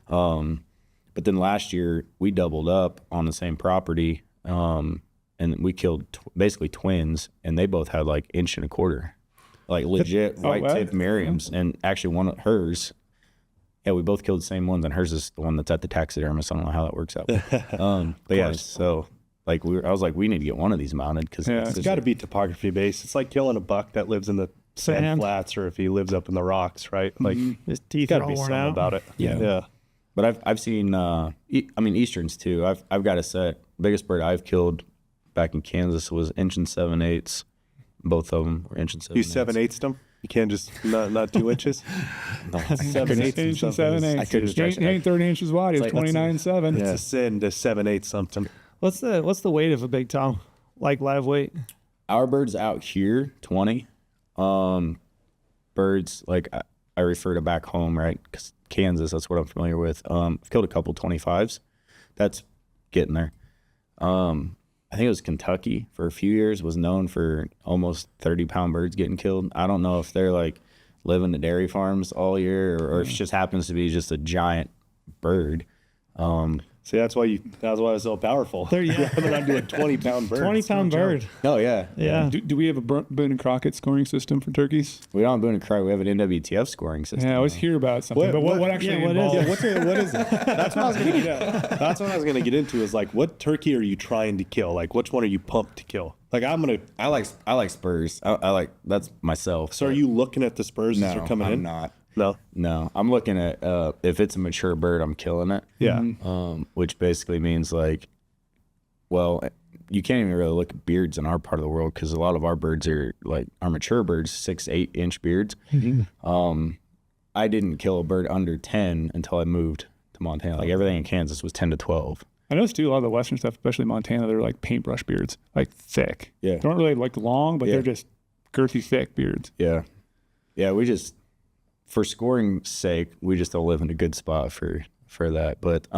But then last year we doubled up on the same property, and we killed basically twins, and they both had like 1.25 inch, like legit white tip Miriam's, and actually one of hers. Yeah, we both killed the same ones, and hers is the one that's at the taxidermist. I don't know how that works out. But yeah, so like I was like, we need to get one of these mounted because It's got to be topography based. It's like killing a buck that lives in the sand flats, or if he lives up in the rocks, right? Like His teeth got are to be all worn something out. about it. Yeah. But I've seen I mean Easterns too. I've got a set. Biggest bird I've killed back in Kansas was 1 7/8 inches. Both of them were 1 7/8 You 7/8 them. You can't just not 2 inches. No, 7/8 inch and 7/8. I couldn't He ain't 30 inches wide. He was 29.7. It's a sin to 7/8 something. What's the weight of a big tom? Like live weight? Our birds out here 20. Birds like I refer to back home, right? Because Kansas, that's what I'm familiar with. I've killed a couple 25s. That's getting there. I think it was Kentucky for a few years was known for almost 30-pound birds getting killed. I don't know if they're like living at dairy farms all year or if it just happens to be just a giant bird. See, that's why it's so powerful. There you go. They're not doing 20-pound birds. 20-pound bird. Oh yeah. Yeah. Do we have a Boone and Crockett scoring system for turkeys? We don't have Boone and Crockett. We have an NWTF scoring system. Yeah, I always hear about something, but what actually what is involves? it? What is it? That's what I was going to get at. That's what I was going to get into is like, what turkey are you trying to kill? Like, which one are you pumped to kill? Like, I like spurs. I like that's myself. So are you looking at the spurs as No, they're coming I'm in? not. No. I'm looking at if it's a mature bird, I'm killing it. Yeah. Which basically means like, well, you can't even really look at beards in our part of the world because a lot of our birds are like our mature birds, 6-8 inch beards. I didn't kill a bird under 10 until I moved to Montana. Like everything in Kansas was 10 to 12. I noticed too a lot of the western stuff, especially Montana, they're like paintbrush beards, like thick. Yeah. They aren't really like long, but they're just girthy, thick beards. Yeah. Yeah. We just, for scoring sake, we just don't live in a good spot for that. But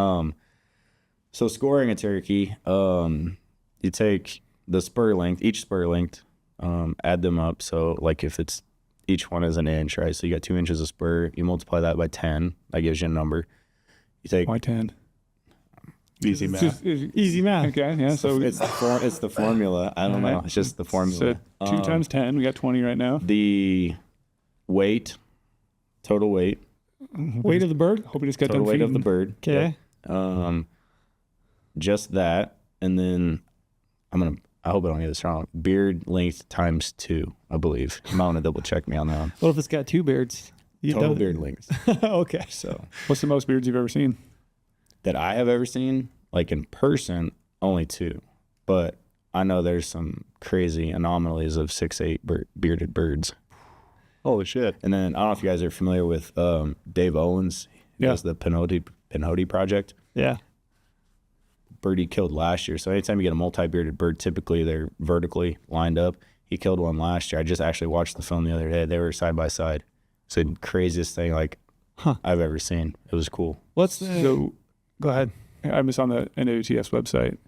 so scoring a turkey, you take the spur length, each spur length, add them up. So like if it's each one is an inch, right? So you got 2 inches of spur, you multiply that by 10, that gives you a number. You take Why 10? Easy math. Easy math. Okay, yeah. So it's the formula. I don't know. It's just the formula. So 2 times 10, we got 20 right now. The weight, total weight, Weight of the bird? Hope we just got total done weight of the feeding. bird. Okay. Just that, and then I hope I don't get this wrong. Beard length times 2, I believe. I'm gonna double check me on that one. What if it's got 2 beards? Total beard length. Okay. So What's the most beards you've ever seen? that I have ever seen, like in person, only 2. But I know there's some crazy anomalies of 6'8" bearded birds. Holy shit. And then I don't know if you guys are familiar with Dave Owens. He does the Pinhoti project. Yeah. Bird he killed last year. So anytime you get a multi-bearded bird, typically they're vertically lined up. He killed one last year. I just actually watched the film the other day. They were side by side. It's the craziest thing I've ever seen. It was cool. So Go ahead. I'm just on the NWTF's website.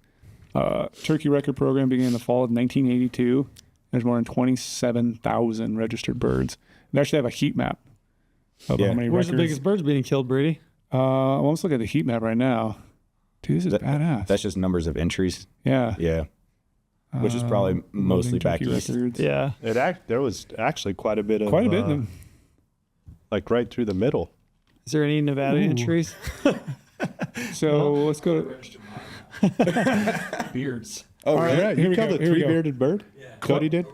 Turkey record program began in the fall of 1982. There's more than 27,000 registered birds. They actually have a heat map of how many Where's records. the biggest birds being killed, Brady? Well, let's look at the heat map right now. Dude, this is badass. That's just numbers of entries. Yeah. Yeah. Which is probably mostly Loading back turkey east. records. Yeah. There was actually quite a bit of like right through the middle. Is there any Nevada entries? So let's go to Beards. Oh, All right, here you we killed go, a here we go. 3-bearded bird? Yeah. Cody did?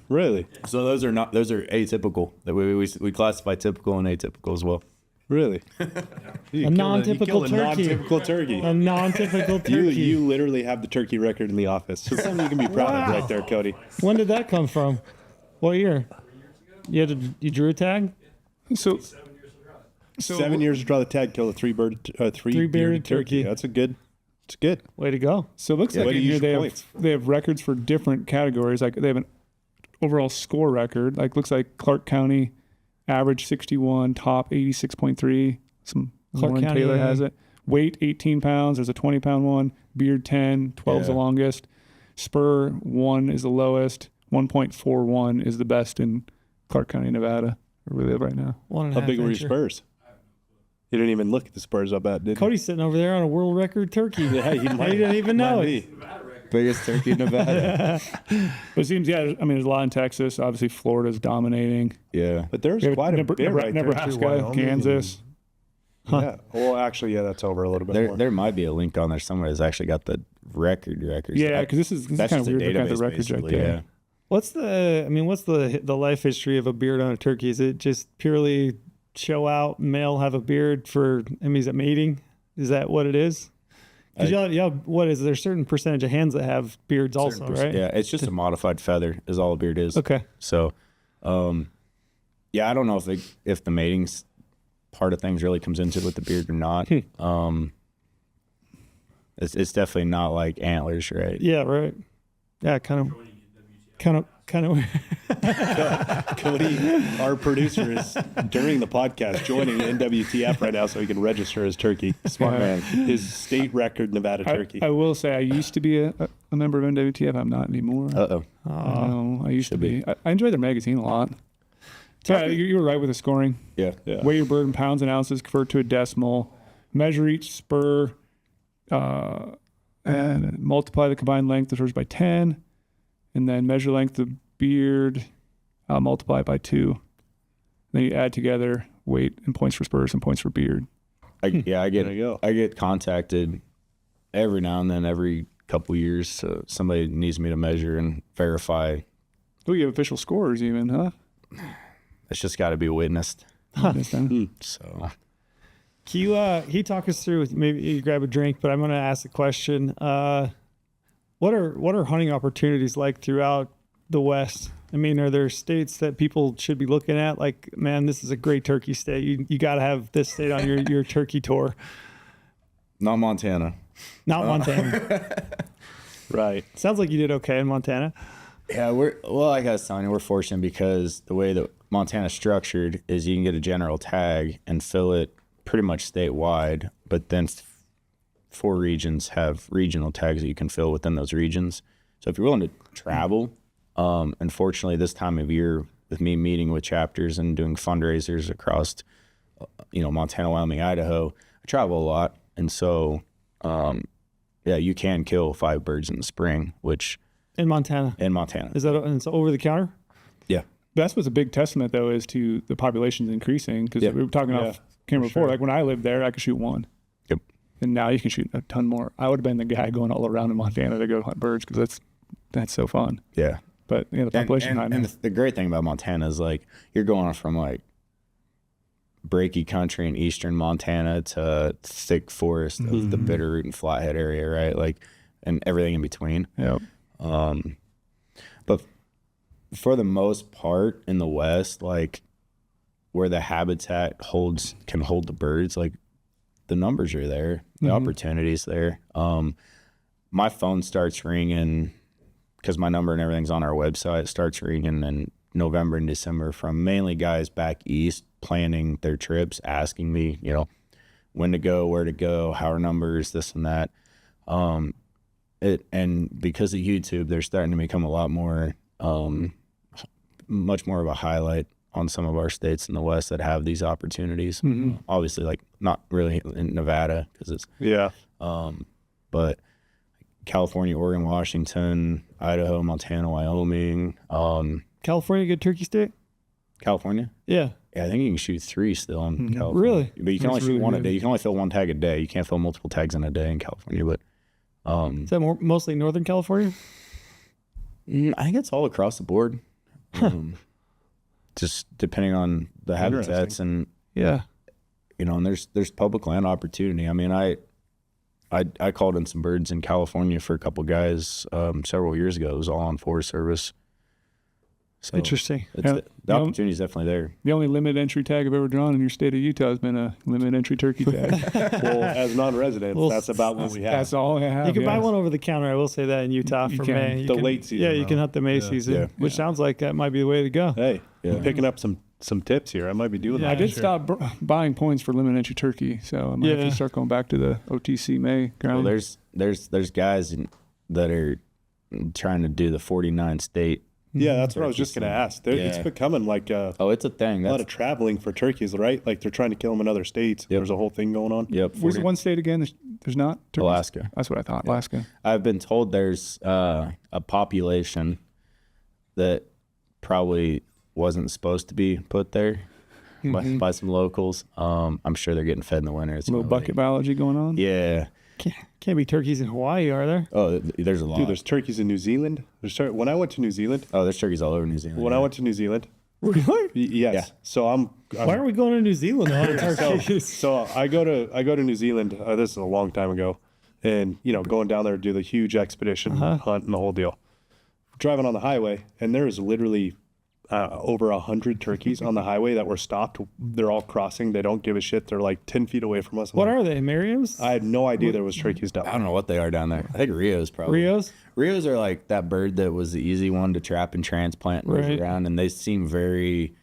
Really? So those are atypical. That we classify typical and atypical as well. Really? You A non-typical turkey. Non-typical turkey. A non-typical turkey. You literally have the turkey record in the office. So something you can be proud of right there, Cody. When did that come from? What year? You drew a tag? So 7 years to draw the tag, kill a three-bearded turkey. That's it's good. Way to go. So it looks Way like to in use here your they points. have records for different categories. Like they have an overall score record. Like looks like Clark County average 61, top 86.3. Some Clark Lauren County, Taylor yeah. has it. Weight 18 pounds. There's a 20-pound one. Beard 10. 12 is the Yeah. longest. Spur 1 is the lowest. 1.41 is the best in Clark County, Nevada, where we live right now. How big were your Spurs? You didn't even look at the Spurs up at, did you? Cody's sitting over there on a world record turkey. Yeah, you He didn't even know it. Biggest turkey in Nevada. But it seems, yeah, I mean, there's a lot in Texas. Obviously, Florida's dominating. Yeah. But there's We have quite a bit right there. Nebraska, Wyoming. Kansas. Yeah. Well, actually, yeah, that's over a little bit more. There might be a link on there somewhere that's actually got the records. Yeah, because this is That's kind of just a weird looking at the database, records right basically, there. yeah. What's the life history of a beard on a turkey? Is it just purely show out, male have a beard for, is it mating? Is that what it is? Because what is there a certain percentage of hands that have beards also, right? Yeah, it's just a modified feather is all a beard is. Okay. So, yeah, I don't know if the mating part of things really comes into it with the beard or not. It's definitely not like antlers, right? Yeah, right. Yeah, kind of. Cody, our producer, is during the podcast joining NWTF right now so he can register his turkey. Smart man. His state record Nevada turkey. I will say I used to be a member of NWTF. I'm not anymore. Uh-oh. I used to be. I enjoy their magazine a lot. Yeah, you were right with the scoring. Yeah. Weigh your bird in pounds and ounces, convert to a decimal, measure each spur, and multiply the combined length of spurs by 10, and then measure length of beard, multiply it by 2. Then you add together weight and points for spurs and points for beard. I There you go. get contacted every now and then, every couple years. So somebody needs me to measure and verify. Oh, you have official scores even, huh? It's just got to be witnessed. This time. So Can you talk us through? Maybe you grab a drink, but I'm going to ask a question. What are hunting opportunities like throughout the West? I mean, are there states that people should be looking at? Like, man, this is a great turkey state. You got to have this state on your turkey tour. not Montana. Not Montana. Right. Sounds like you did okay in Montana. Yeah, like I was telling you, we're fortunate because the way that Montana's structured is you can get a general tag and fill it pretty much statewide, but then 4 regions have regional tags that you can fill within those regions. So if you're willing to travel, unfortunately this time of year with me meeting with chapters and doing fundraisers across, Montana, Wyoming, Idaho, I travel a lot. And so, you can kill 5 birds in the spring, which In Montana. in Montana. Is that and it's over the counter? Yeah. That's what's a big testament, though, is to the population's increasing. Because Yeah. we were talking off camera before. Like when I lived there, I could shoot 1. Yep. And now you can shoot a ton more. I would have been the guy going all around in Montana to go hunt birds because that's so fun. Yeah. But the population and the great thing about Montana is like you're going from like breaky country in eastern Montana to thick forest of the Bitterroot and Flathead area, right? Like, and everything in between. yeah. But for the most part in the West, like where the habitat can hold the birds, like the numbers are there, the opportunities there. My phone starts ringing because my number and everything's on our website. It starts ringing in November and December from mainly guys back east planning their trips, asking me, when to go, where to go, how are numbers, this and that. And because of YouTube, they're starting to become a lot more, much more of a highlight on some of our states in the West that have these opportunities. Obviously, like not really in Nevada because it's, but California, Oregon, Washington, Idaho, Montana, Wyoming, California, good turkey state? California? Yeah. Yeah, I think you can shoot 3 still in California. Really? But you can only That's shoot really 1 a good. day. You can only fill 1 tag a day. You can't fill multiple tags in a day in California. But Is that mostly Northern California? I think it's all across the board. Just depending on the habitats and Yeah. you know, and there's public land opportunity. I mean, I called in some birds in California for a couple guys several years ago. It was all on Forest Service. So Interesting. the opportunity is definitely there. The only limited entry tag I've ever drawn in your state of Utah has been a limited entry turkey tag. Well, as non-residents, that's about what we have. That's all I have. You can buy yeah. one over the counter. I will say that in Utah You for can. May. You The can- late season, Yeah, you can though. hunt the May Yeah. season, Yeah. which sounds like that might be the way to go. Hey, Yeah. I'm picking up some tips here. I might be doing Yeah, I that. did stop buying points for limited entry turkey, so I might have Yeah. to start going back to the OTC May Well, ground. there's guys that are trying to do the 49 state. Yeah, that's what I was just going to ask. It's Yeah. becoming like a Oh, it's a thing. lot of traveling for turkeys, right? Like they're trying to kill them in other states. Yep. There's a whole thing going on. Yep. Where's the one state again? There's not? Turkeys? Alaska. That's what I thought. Alaska. I've been told there's a population that probably wasn't supposed to be put there by some locals. I'm sure they're getting fed in the winter. It's A little gonna bucket biology going on. Yeah. Can't be turkeys in Hawaii, are there? Oh, there's a lot. Dude, there's turkeys in New Zealand. When I went to New Zealand, there's turkeys all over New Zealand. when I went to New Zealand, Really? yes. Yeah. So Why are we going to New Zealand to hunt turkeys? So I go to New Zealand. This is a long time ago, and going down there to do the huge expedition hunt and the whole deal. Driving on the highway, and there is literally over 100 turkeys on the highway that were stopped. They're all crossing. They don't give a shit. They're like 10 feet away from us. What are they, Merriam's? I had no idea there was turkeys down I there. don't know what they are down there. I think Rios probably. Rios? Rios are like that bird that was the easy one to trap and transplant and raise Right. around, and they seem very,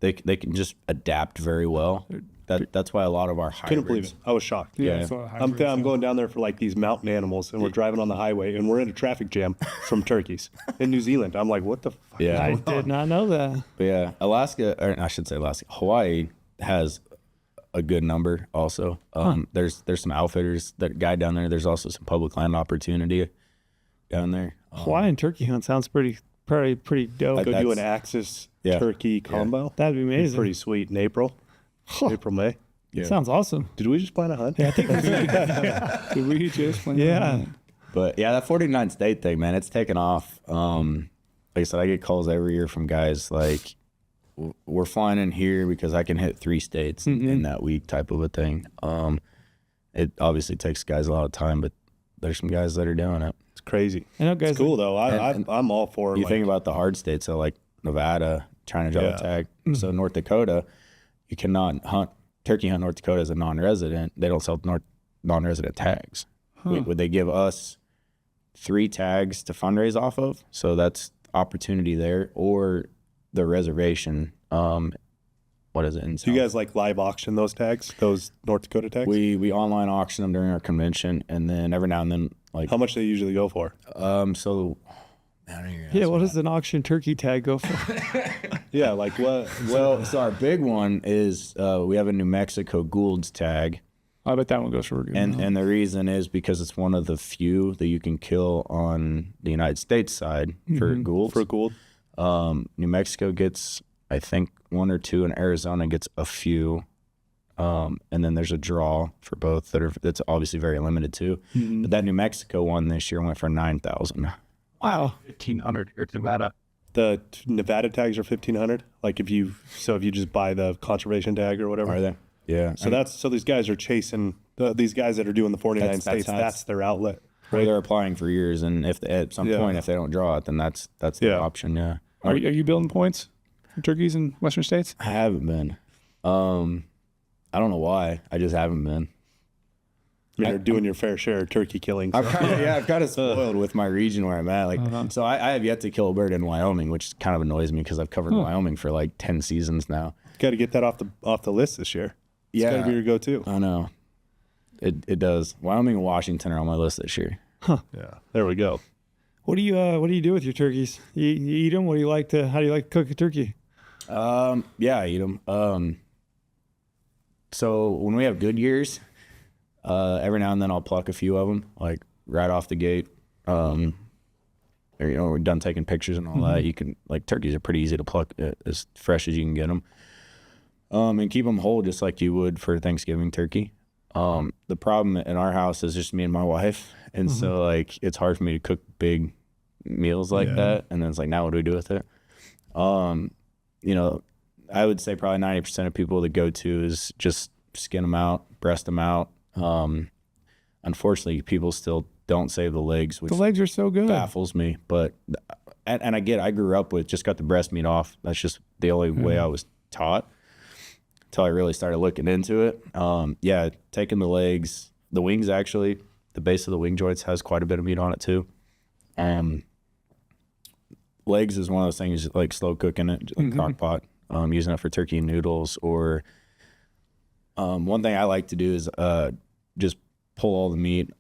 they can just adapt very well. That's why a lot of our hybrids. Couldn't believe it. I was shocked. Yeah. Yeah. it's a lot of I'm hybrids. going down there for like these mountain animals, and we're driving on the highway, and we're in a traffic jam from turkeys in New Zealand. I'm like, what the fuck? Yeah. I did not know that. But yeah, Alaska, or I should say Alaska, Hawaii has a good number also. There's some outfitters that guide down there. There's also some public land opportunity down there. Hawaiian turkey hunt sounds pretty dope. Go That's- do an axis Yeah. turkey combo. That'd be Be amazing. pretty sweet in April, May. Yeah. Sounds awesome. Did we just plan a hunt? Yeah, I think we did. Did we just plan Yeah. that? But yeah, that 49 state thing, man, it's taken off. Like I said, I get calls every year from guys like, we're flying in here because I can hit 3 states in that week type of a thing. It obviously takes guys a lot of time, but there's some guys that are doing it. It's crazy. I know guys. It's cool though. And- I'm all for. You like, think about the hard states, so like Nevada, trying to draw Yeah. a tag. So North Dakota, you cannot turkey hunt North Dakota as a non-resident. They don't sell non-resident tags. Would they give us 3 tags to fundraise off of? So that's opportunity there, or the reservation. What is it? In Do you guys like live auction those tags, those North Dakota tags? we online auction them during our convention, and then every now and then, like How much do they usually go for? so. Yeah, what does an auction turkey tag go for? Yeah, like what? So our big one is we have a New Mexico Gould's tag. I bet that one goes for a good. And the reason is because it's one of the few that you can kill on the United States side for Gould. For Gould? New Mexico gets, I think, 1 or 2, and Arizona gets a few. And then there's a draw for both that's obviously very limited too. But that New Mexico one this year went for 9,000. Wow. 1,500 here in Nevada. The Nevada tags are 1,500. Like if you just buy the conservation tag or whatever. Are they? Yeah. So these guys are chasing these guys that are doing the 49 That's- states. that's- That's their outlet. Or they're applying for years, and if at some Yeah. point if they don't draw it, then that's the Yeah. option. Yeah. Are you building points for turkeys in Western states? I haven't been. I don't know why. I just haven't been. I mean, you're doing your fair share of turkey killing. So. I've kind of spoiled with my region where I'm at. Like, so I have yet to kill a bird in Wyoming, which kind of annoys me because I've covered Wyoming for like 10 seasons now. Got to get that off the list this year. It's got to be your go-to. I know. It does. Wyoming and Washington are on my list this year. Yeah, there we go. What do you do with your turkeys? You eat them? How do you like to cook a turkey? Yeah, I eat them. So when we have good years, every now and then I'll pluck a few of them, like right off the gate. Or, we're done taking pictures and all that. You can, like, turkeys are pretty easy to pluck as fresh as you can get them. And keep them whole just like you would for Thanksgiving turkey. The problem in our house is just me and my wife. And so, like, it's hard for me to cook big meals like that. And then it's like, now what do we do with it? I would say probably 90% of people the go-to is just skin them out, breast them out. Unfortunately, people still don't save the legs, which The legs are so good. baffles me. But and I grew up with just got the breast meat off. That's just the only way I was taught until I really started looking into it. Yeah, taking the legs, the wings actually, the base of the wing joints has quite a bit of meat on it too. Legs is one of those things like slow cooking it, like crock pot, using it for turkey and noodles. Or one thing I like to do is just pull all the meat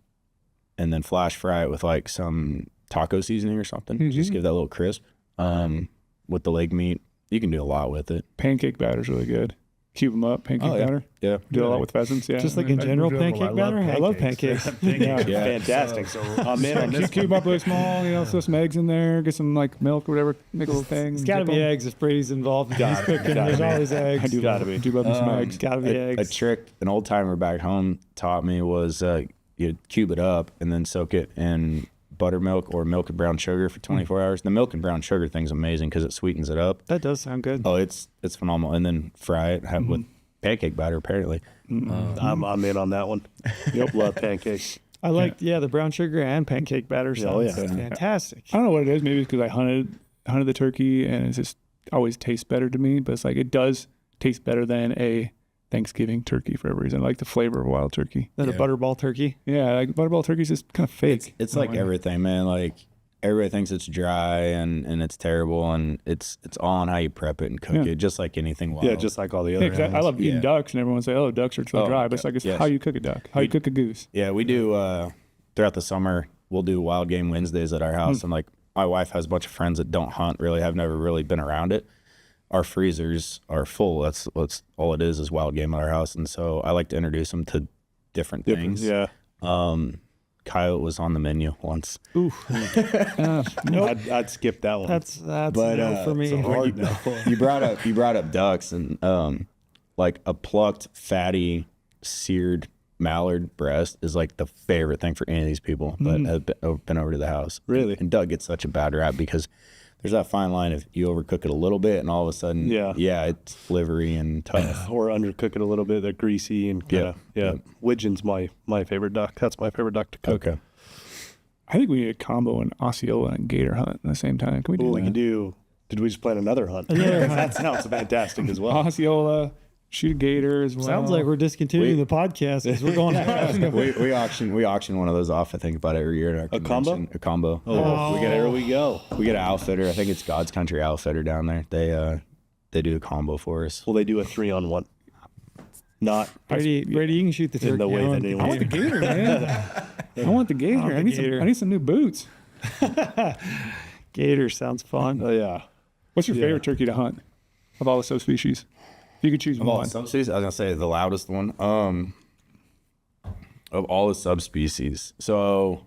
and then flash fry it with like some taco seasoning or something. Just give that a little crisp. With the leg meat, you can do a lot with it. Pancake batter's really good. Cube them up, pancake batter. Yeah. Do a lot with pheasants. Yeah. Just like in general, pancake batter. I love pancakes. Yeah. Fantastic. So I'm in on this. Cube up really small, throw some eggs in there, get some like milk or whatever, make a little thing. It's got to be eggs if Brady's involved. He's cooking. There's always eggs. I do love me some eggs. Got to be A eggs. trick an old timer back home taught me was you cube it up and then soak it in buttermilk or milk and brown sugar for 24 hours. The milk and brown sugar thing's amazing because it sweetens it up. That does sound good. Oh, it's phenomenal. And then fry it with pancake batter apparently. I'm in on that one. Yep, love pancakes. I like the brown sugar and pancake batter. Sounds fantastic. I don't know what it is. Maybe it's because I hunted the turkey and it just always tastes better to me. But it's like it does taste better than a Thanksgiving turkey for every reason. I like the flavor of wild turkey. Then a butterball turkey. Yeah, like butterball turkey's just kind of fake. It's like everything, man. Like everybody thinks it's dry and it's terrible, and it's all on how you prep it and cook it, just like anything wild. Yeah, just like all the other. I love eating ducks, and everyone say, "Oh, ducks are so dry," but it's like it's how you cook a duck, how you cook a goose. Yeah, we do throughout the summer. We'll do wild game Wednesdays at our house, and like my wife has a bunch of friends that don't hunt, really have never really been around it. Our freezers are full. That's all it is wild game at our house, and so I like to introduce them to different things. Yeah. Coyote was on the menu once. Ooh. Nope. I'd skip that one. That's no for me. Hard no. You brought up ducks, and like a plucked, fatty, seared mallard breast is like the favorite thing for any of these people that have been over to the house. Really? And Doug gets such a bad rap because there's that fine line if you overcook it a little bit and all of a sudden, it's livery and tough. Or undercook it a little bit. They're greasy and Widgeon's my favorite duck. That's my favorite duck to cook. Okay. I think we need a combo an Osceola and gator hunt at the same time. Can we do Well, that? we can do. Did we just plan another hunt? That sounds fantastic as well. Osceola, shoot a gator as well. Sounds like we're discontinuing the podcast because we're going. we auction one of those off, I think, about every year at our convention. A combo? There we go. We get an outfitter. I think it's God's Country Outfitter down there. They do a combo for us. Well, they do a 3-on-1. Not Brady, you can shoot the turkey. in the way that anyone. I want the gator, man. I want the gator. I need some new boots. Gator sounds fun. Oh yeah. What's your favorite turkey to hunt of all the subspecies? If you could choose Of all one. the subspecies, I was gonna say the loudest one. Of all the subspecies, so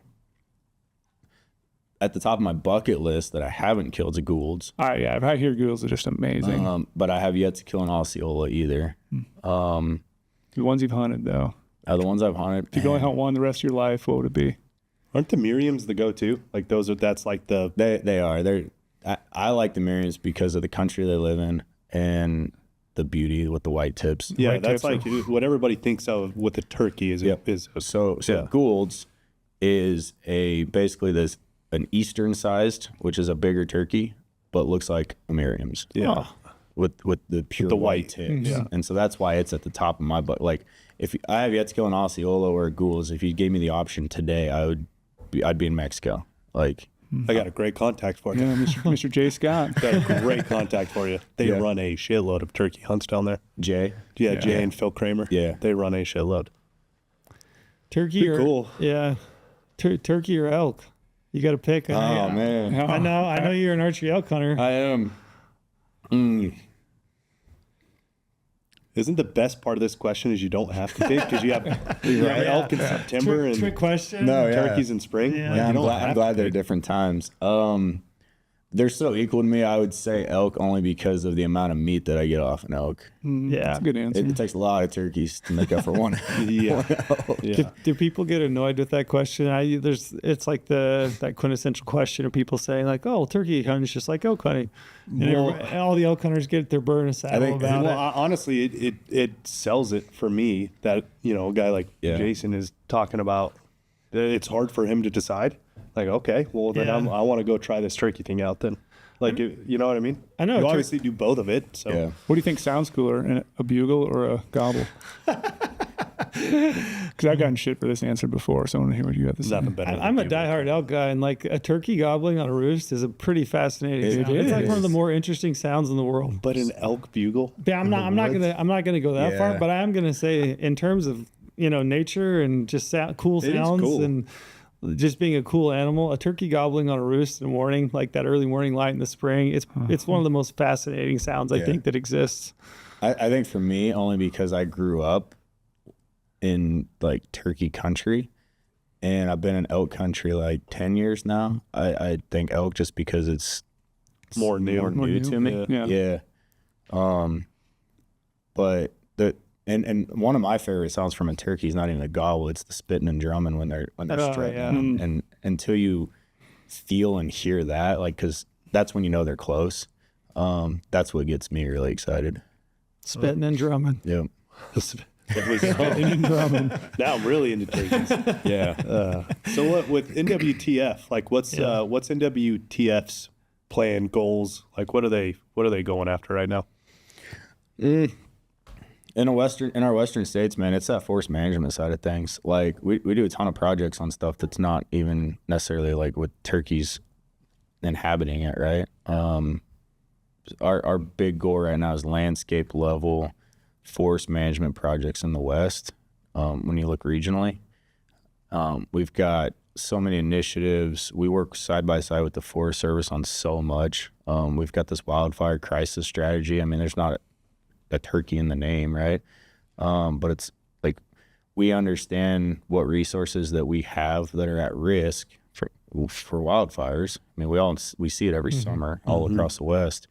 at the top of my bucket list that I haven't killed is a Gould's. I hear ghouls are just amazing. But I have yet to kill an Osceola either. The ones you've hunted, though. The ones I've hunted. If you could only hunt one the rest of your life, what would it be? Aren't the Miriams the go-to? Like that's like the. They are. I like the Miriams because of the country they live in and the beauty with the white tips. Yeah, White that's tips like what everybody thinks of with the turkey is. So Gould's is basically an Eastern sized, which is a bigger turkey, but looks like a Miriam's. Yeah. With the pure white tips. Yeah. And so that's why it's at the top of my butt. Like if I have yet to kill an Osceola or a Gould's, if you gave me the option today, I'd be in Mexico. Like I got a great contact for you. Yeah, Mr. J. Scott. Got a great contact for you. They run a shitload of turkey hunts down there. Jay. Yeah, Jay and Phil Kramer. Yeah. They run a shitload. Turkey or cool. Yeah, turkey or elk. You got to pick. Man. I know you're an archery elk hunter. I am. Isn't the best part of this question is you don't have to pick because you have elk in September and Trick question. No, yeah. turkeys in spring. Yeah. Like, Yeah, you I'm don't have glad to they're pick. different times. they're so equal to me. I would say elk only because of the amount of meat that I get off an elk. Yeah. That's a good answer. It takes a lot of turkeys to make up for one. Yeah. Do people get annoyed with that question? It's like that quintessential question of people saying like, "Oh, turkey hunting is just like elk hunting," and all the elk hunters get their burn a saddle about it. Honestly, it sells it for me that a guy like Jason is talking about. It's hard for him to decide. Like, okay, well then I want to go try this turkey thing out then. Like, you know what I mean? I know. You obviously do both of it. So What do you think sounds cooler, a bugle or a gobble? Because I've gotten shit for this answer before, so I want to hear what you have to say. nothing better. I'm a diehard elk guy, and like a turkey gobbling on a roost is a pretty fascinating sound. is. It's like one of the more interesting sounds in the world. But an elk bugle. Yeah, I'm not gonna go that far, but I am gonna say in terms of nature and just cool sounds cool. and just being a cool animal, a turkey gobbling on a roost in the morning, like that early morning light in the spring, it's one of the most fascinating sounds I think that exists. I think for me, only because I grew up in like turkey country, and I've been in elk country like 10 years now. I think elk just because it's More new to me. Yeah. But and one of my favorite sounds from a turkey is not even a gobble; it's the spitting and drumming when they're strutting. yeah. And until you feel and hear that, like, because that's when you know they're close. That's what gets me really excited. Spitting and drumming. Yep. Now I'm really into turkeys. Yeah. So what with NWTF? Like, what's NWTF's plan, goals? Like, what are they going after right now? In our western states, man, it's that forest management side of things. Like we do a ton of projects on stuff that's not even necessarily like with turkeys inhabiting it, right? Our big goal right now is landscape level forest management projects in the West. When you look regionally, we've got so many initiatives. We work side by side with the Forest Service on so much. We've got this wildfire crisis strategy. I mean, there's not a turkey in the name, right? But it's like we understand what resources that we have that are at risk for wildfires. I mean, we see it every summer all across the West.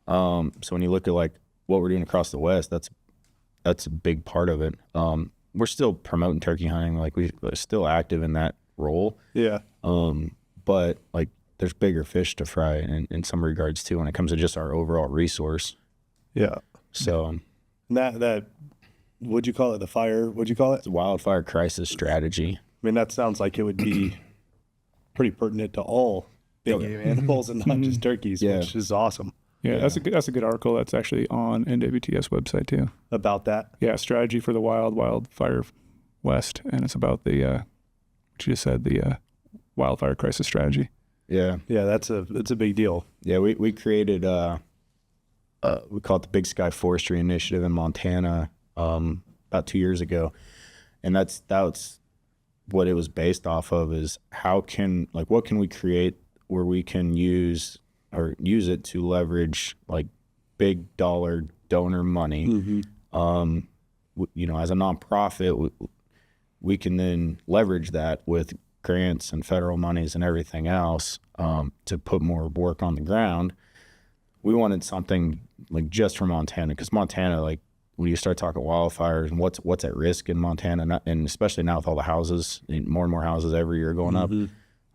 So when you look at like what we're doing across the West, that's a big part of it. We're still promoting turkey hunting, like we're still active in that role. Yeah. But like there's bigger fish to fry in some regards too when it comes to just our overall resource. Yeah. So that what'd you call it? The fire? What'd you call it? it's a wildfire crisis strategy. I mean, that sounds like it would be pretty pertinent to all big game animals and not just turkeys, Yeah. which is awesome Yeah, that's a good article that's actually on NWTF's website too. about that. Yeah, strategy for the wildfire west, and it's about the what you just said, the wildfire crisis strategy. Yeah. Yeah, it's a big deal. Yeah, we created we call it the Big Sky Forestry Initiative in Montana about 2 years ago, and that's what it was based off of is what can we create where we can use it to leverage like big dollar donor money. As a nonprofit, we can then leverage that with grants and federal monies and everything else to put more work on the ground. We wanted something like just for Montana, because Montana, like when you start talking wildfires and what's at risk in Montana, and especially now with all the houses, more and more houses every year going up.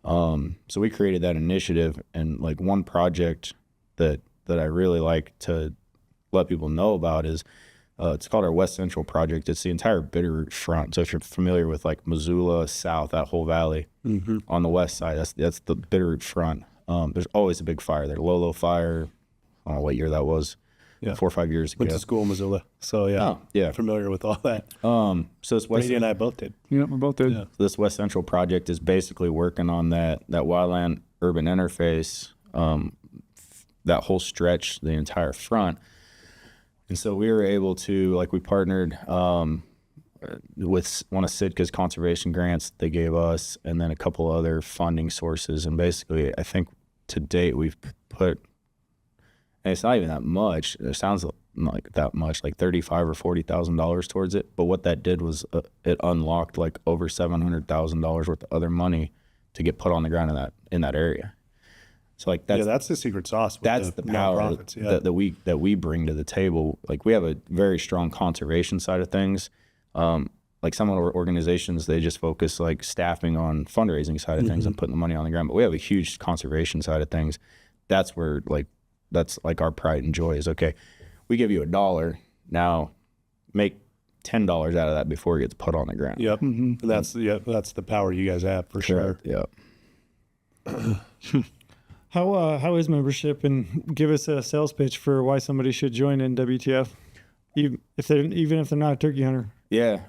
So we created that initiative, and like one project that I really like to let people know about is it's called our West Central Project. It's the entire Bitterroot Front. So if you're familiar with like Missoula South, that whole valley on the west side, that's the Bitterroot Front. There's always a big fire there. Lolo fire. I don't know what year that was. Yeah. 4 or 5 years ago. Went to school in Missoula, so yeah, Oh, yeah. familiar with all that. So it's Brady and I both did. Yeah, we both did. Yeah. This West Central Project is basically working on that wildland urban interface, that whole stretch, the entire front. And so we were able to, like, we partnered with one of Sitka's conservation grants they gave us, and then a couple other funding sources. And basically, I think to date we've put, and it's not even that much. It sounds like that much, like $35,000 or $40,000 towards it. But what that did was it unlocked like over $700,000 worth of other money to get put on the ground in that area. So like that's the secret sauce. With that's the power nonprofits, that we bring to the table. Like we have a very strong conservation side of things. Like some of our organizations, they just focus like staffing on fundraising side of things and putting the money on the ground. But we have a huge conservation side of things. That's where that's our pride and joy is, okay, we give you $1, now make $10 out of that before it gets put on the ground. Yep. And that's the power you guys have for sure. Yep. How is membership, and give us a sales pitch for why somebody should join NWTF, even if they're not a turkey hunter. Yeah.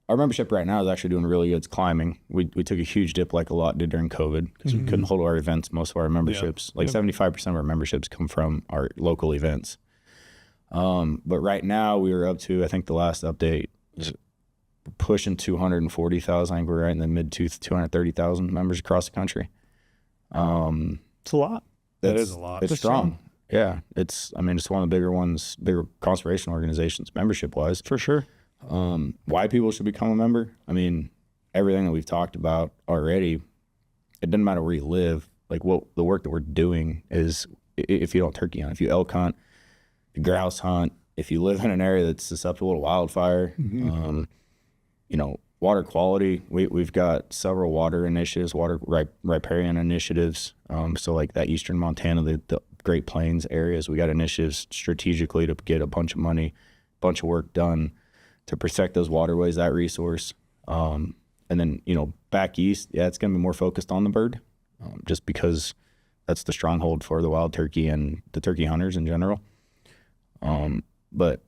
Our membership right now is actually doing really good. It's climbing. We took a huge dip like a lot did during COVID because we couldn't hold our events. Most of our memberships, 75% of our memberships come from our local events. But right now we were up to, I think the last update was pushing 240,000. I think we're right in the mid 230,000 members across the country. It's a lot. That is a lot. It's strong. Yeah. It's one of the bigger conservation organizations membership wise. For sure. Why people should become a member. I mean, everything that we've talked about already, it doesn't matter where you live. Like the work that we're doing is, if you don't turkey hunt, if you elk hunt, if you grouse hunt, if you live in an area that's susceptible to wildfire, water quality, we've got several water initiatives, water riparian initiatives. So like that eastern Montana, the Great Plains areas, we got initiatives strategically to get a bunch of money, bunch of work done to protect those waterways, that resource. And then, back east, it's going to be more focused on the bird, just because that's the stronghold for the wild turkey and the turkey hunters in general. But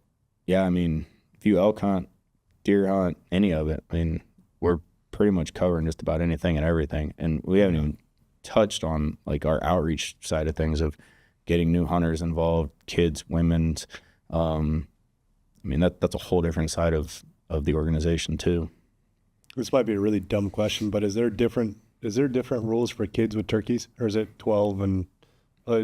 yeah, I mean, if you elk hunt, deer hunt, any of it, I mean, we're pretty much covering just about anything and everything. And we haven't even touched on like our outreach side of things of getting new hunters involved, kids, women. I mean, that's a whole different side of the organization too. This might be a really dumb question, but is there different rules for kids with turkeys, or is it 12 and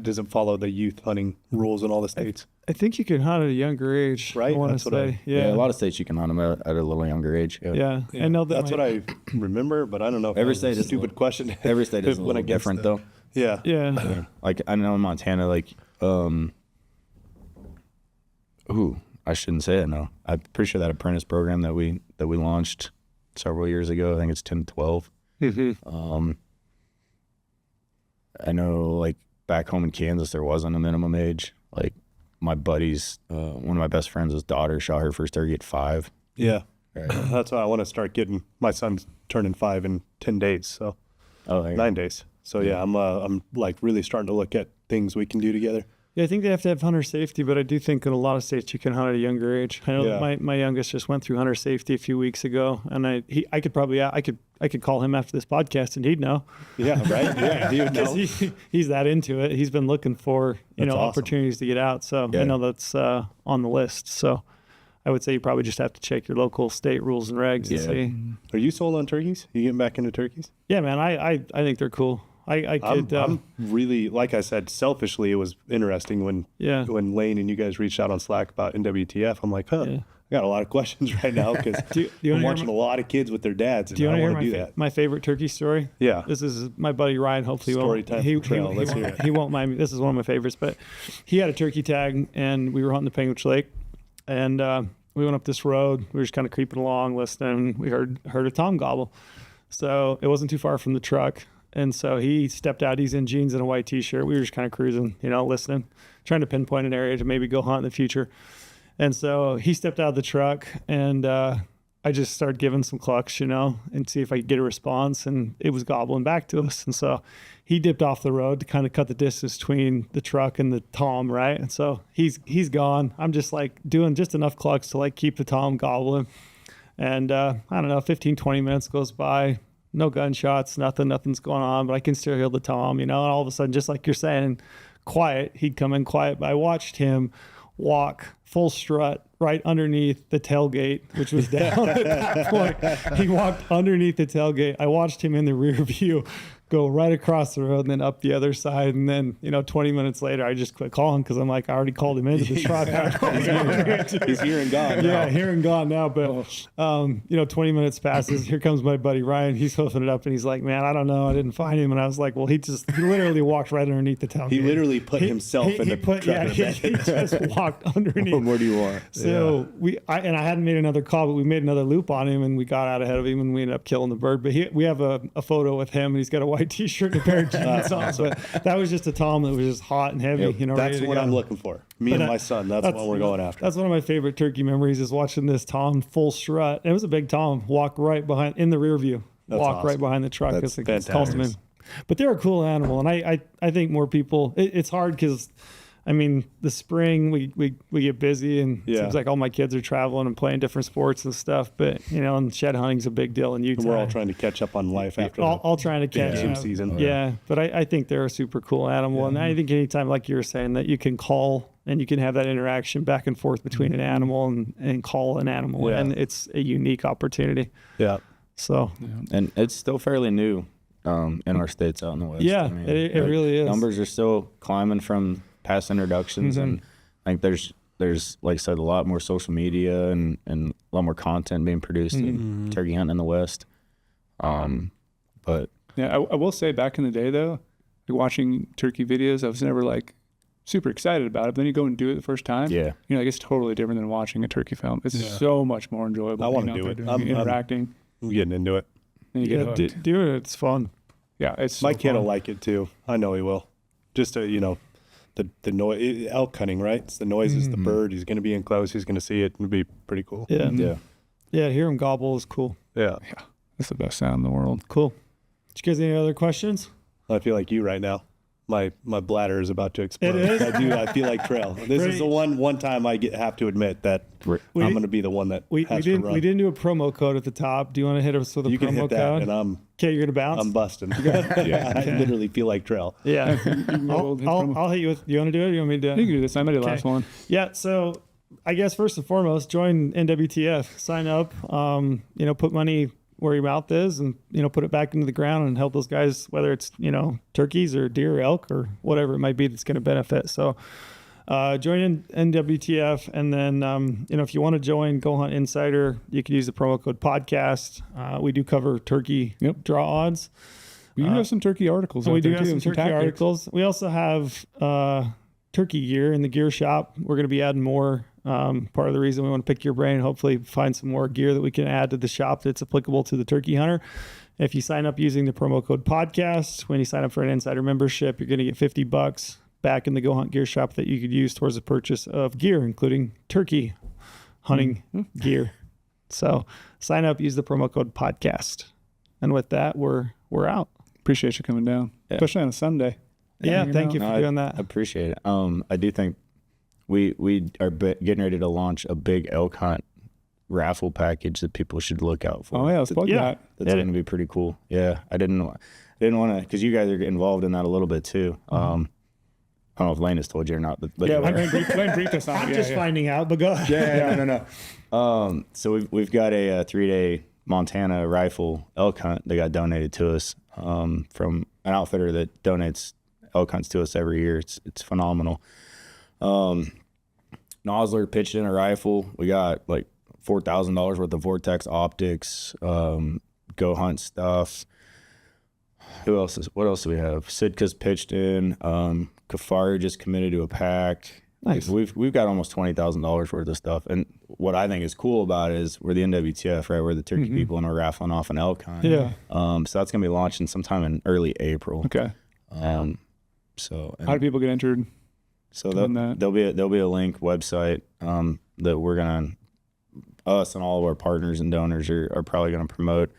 does it follow the youth hunting rules in all the states? I think you can hunt at a younger age. Right? I want to say. Yeah. A lot of states you can hunt them at a little younger age. Yeah. I know that's what I remember, but I don't know if every that state was a is stupid question. Every state is a little different though. Yeah. Yeah. Like I know in Montana, like I shouldn't say it. No, I'm pretty sure that apprentice program that we launched several years ago, I think it's 10 to 12. I know like back home in Kansas, there wasn't a minimum age. Like my buddy's, one of my best friends' daughter shot her first turkey at 5. Yeah. Right. That's why I want to start getting, my son's turning 5 in 10 days. So 9 days. So yeah, I'm like really starting to look at things we can do together. Yeah, I think they have to have hunter safety, but I do think in a lot of states you can hunt at a younger age. I know that my youngest just went through hunter safety a few weeks ago, and I could call him after this podcast and he'd know. Yeah, right. Yeah, he would know. He's that into it. He's been looking for opportunities to get out. So I know that's on the list. So I would say you probably just have to check your local state rules and regs and see. Are you sold on turkeys? Are you getting back into turkeys? Yeah, man. I think they're cool. I'm really, like I said, selfishly, it was interesting when Lane and you guys reached out on Slack about NWTF. I'm like, I got a lot of questions right now because I'm watching a lot of kids with their dads, and I want to do that. My favorite turkey story? Yeah. This is my buddy Ryan. Hopefully, story time trail. Let's hear it. He won't mind me. This is one of my favorites, but he had a turkey tag, and we were hunting the Penguich Lake, and we went up this road. We were just kind of creeping along, listening. We heard a tom gobble, so it wasn't too far from the truck. And so he stepped out. He's in jeans and a white T-shirt. We were just kind of cruising, listening, trying to pinpoint an area to maybe go hunt in the future. And so he stepped out of the truck, and I just started giving some clucks, and see if I could get a response. And it was gobbling back to us. And so he dipped off the road to kind of cut the distance between the truck and the tom, right? And so he's gone. I'm just like doing just enough clucks to like keep the tom gobbling. And I don't know, 15, 20 minutes goes by. No gunshots, nothing's going on, but I can still hear the tom, and all of a sudden, just like you're saying, quiet, he'd come in quiet, but I watched him walk full strut right underneath the tailgate, which was down at that point. He walked underneath the tailgate. I watched him in the rear view go right across the road and then up the other side. And then, 20 minutes later, I just quit calling because I'm like, I already called him into the truck. He's here and gone now. Yeah, here and gone now. But, 20 minutes passes. Here comes my buddy Ryan. He's hoofing it up and he's like, man, I don't know. I didn't find him. And I was like, well, he literally walked right underneath the tailgate. He literally put himself in the truck. He just walked underneath. What do you want? So I hadn't made another call, but we made another loop on him and we got out ahead of him and we ended up killing the bird. But we have a photo with him and he's got a white t-shirt and a pair of jeans on. But that was just a Tom that was just hot and heavy. That's what I'm looking for. Me and my son. That's what we're going after. That's one of my favorite turkey memories is watching this Tom full strut. It was a big Tom walk right behind in the rear view. Walk right behind the truck. That's fantastic. But they're a cool animal, and I think more people. It's hard because, the spring we get busy, and it seems like all my kids are traveling and playing different sports and stuff. But and shed hunting's a big deal in Utah. And we're all trying to catch up on life after all trying to catch up. Season. Yeah, but I think they're a super cool animal, and I think anytime, like you were saying, that you can call and you can have that interaction back and forth between an animal and call an animal, and it's a unique opportunity. Yeah. So. And it's still fairly new. In our states out in the West. Yeah, it really is. Numbers are still climbing from past introductions, and I think there's like I said, a lot more social media and a lot more content being produced in turkey hunting in the West. But yeah, I will say back in the day though, like watching turkey videos, I was never like super excited about it. But then you go and do it the first time. Yeah, it's totally different than watching a turkey film. It's so much more enjoyable. I want to do it. I'm interacting. I'm getting into it. And you get hooked. Do it. It's fun. Yeah, it's my so kid fun. will like it too. I know he will. Just the noise, elk hunting, right? It's the noises, the bird. He's going to be in close. He's going to see it. It'll be pretty cool. Yeah. yeah. Hear him gobble is cool. Yeah. It's the best sound in the world. Cool. Did you guys have any other questions? I feel like you right now. My bladder is about to explode. It is? I feel like Trail. This is the one time I have to admit that I'm going to be the one that we has to run. We didn't do a promo code at the top. Do you want to hit us with a You promo can hit code? that, and I'm Okay, you're gonna bounce. I'm busting. I literally feel like Trail. Yeah. I'll I'll hit you with. You want to do it? Or you want me to do it? You can do this. I made the last one. Yeah. So I guess first and foremost, join NWTF. Sign up. Put money where your mouth is, and put it back into the ground and help those guys, whether it's turkeys or deer or elk or whatever it might be that's going to benefit. So join NWTF, and then if you want to join Go Hunt Insider, you can use the promo code podcast. We do cover turkey draw odds. We do have some turkey articles. We out do there have too, some turkey tactics. articles. We also have turkey gear in the gear shop. We're going to be adding more. Part of the reason we want to pick your brain, hopefully find some more gear that we can add to the shop that's applicable to the turkey hunter. If you sign up using the promo code podcast, when you sign up for an insider membership, you're going to get $50 back in the Go Hunt gear shop that you could use towards the purchase of gear, including turkey hunting gear. So sign up, use the promo code podcast. And with that, we're out. Appreciate you coming down, especially on a Sunday. Yeah, thank you for doing that. I appreciate it. I do think we are getting ready to launch a big elk hunt raffle package that people should look out for. Oh yeah, let's plug that. That's going to be pretty cool. Yeah, I didn't want to, because you guys are involved in that a little bit too. I don't know if Lane has told you or not, but Yeah, Lane briefed us on it. I'm just finding out, but go ahead. No. So we've got a 3-day Montana rifle elk hunt that got donated to us from an outfitter that donates elk hunts to us every year. It's phenomenal. Nosler pitched in a rifle. We got like $4,000 worth of Vortex optics, Go Hunt stuff. What else do we have? Sitka's pitched in. Kafari just committed to a pack. Nice. We've got almost $20,000 worth of stuff. And what I think is cool about it is we're the NWTF, right? We're the turkey people, and we're raffling off an elk hunt. Yeah. So that's gonna be launching sometime in early April. Okay. So How do people get entered? So there'll be a link website that we're gonna, us and all of our partners and donors are probably gonna promote.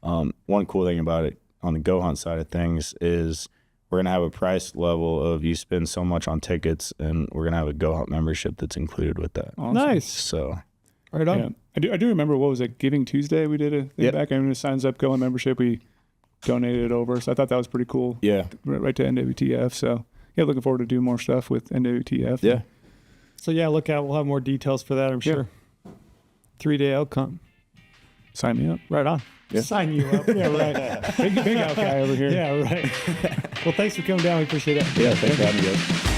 One cool thing about it on the Go Hunt side of things is we're gonna have a price level of you spend so much on tickets, and we're gonna have a Go Hunt membership that's included with that. Awesome. Nice. So Right on. Yeah. I do remember, what was it, Giving Tuesday? We did a thing back. Everyone who signs up, Go Hunt membership, we donated it over. So I thought that was pretty cool. yeah, Right to NWTF. So yeah, looking forward to doing more stuff with NWTF. yeah. So yeah, look out. We'll have more details for that, I'm sure. 3-day elk hunt. Sign me up. Right on. Sign you up. Yeah, right. Big out guy over here. Yeah, right. Well, thanks for coming down. We appreciate it. Yeah, thanks for having me, guys.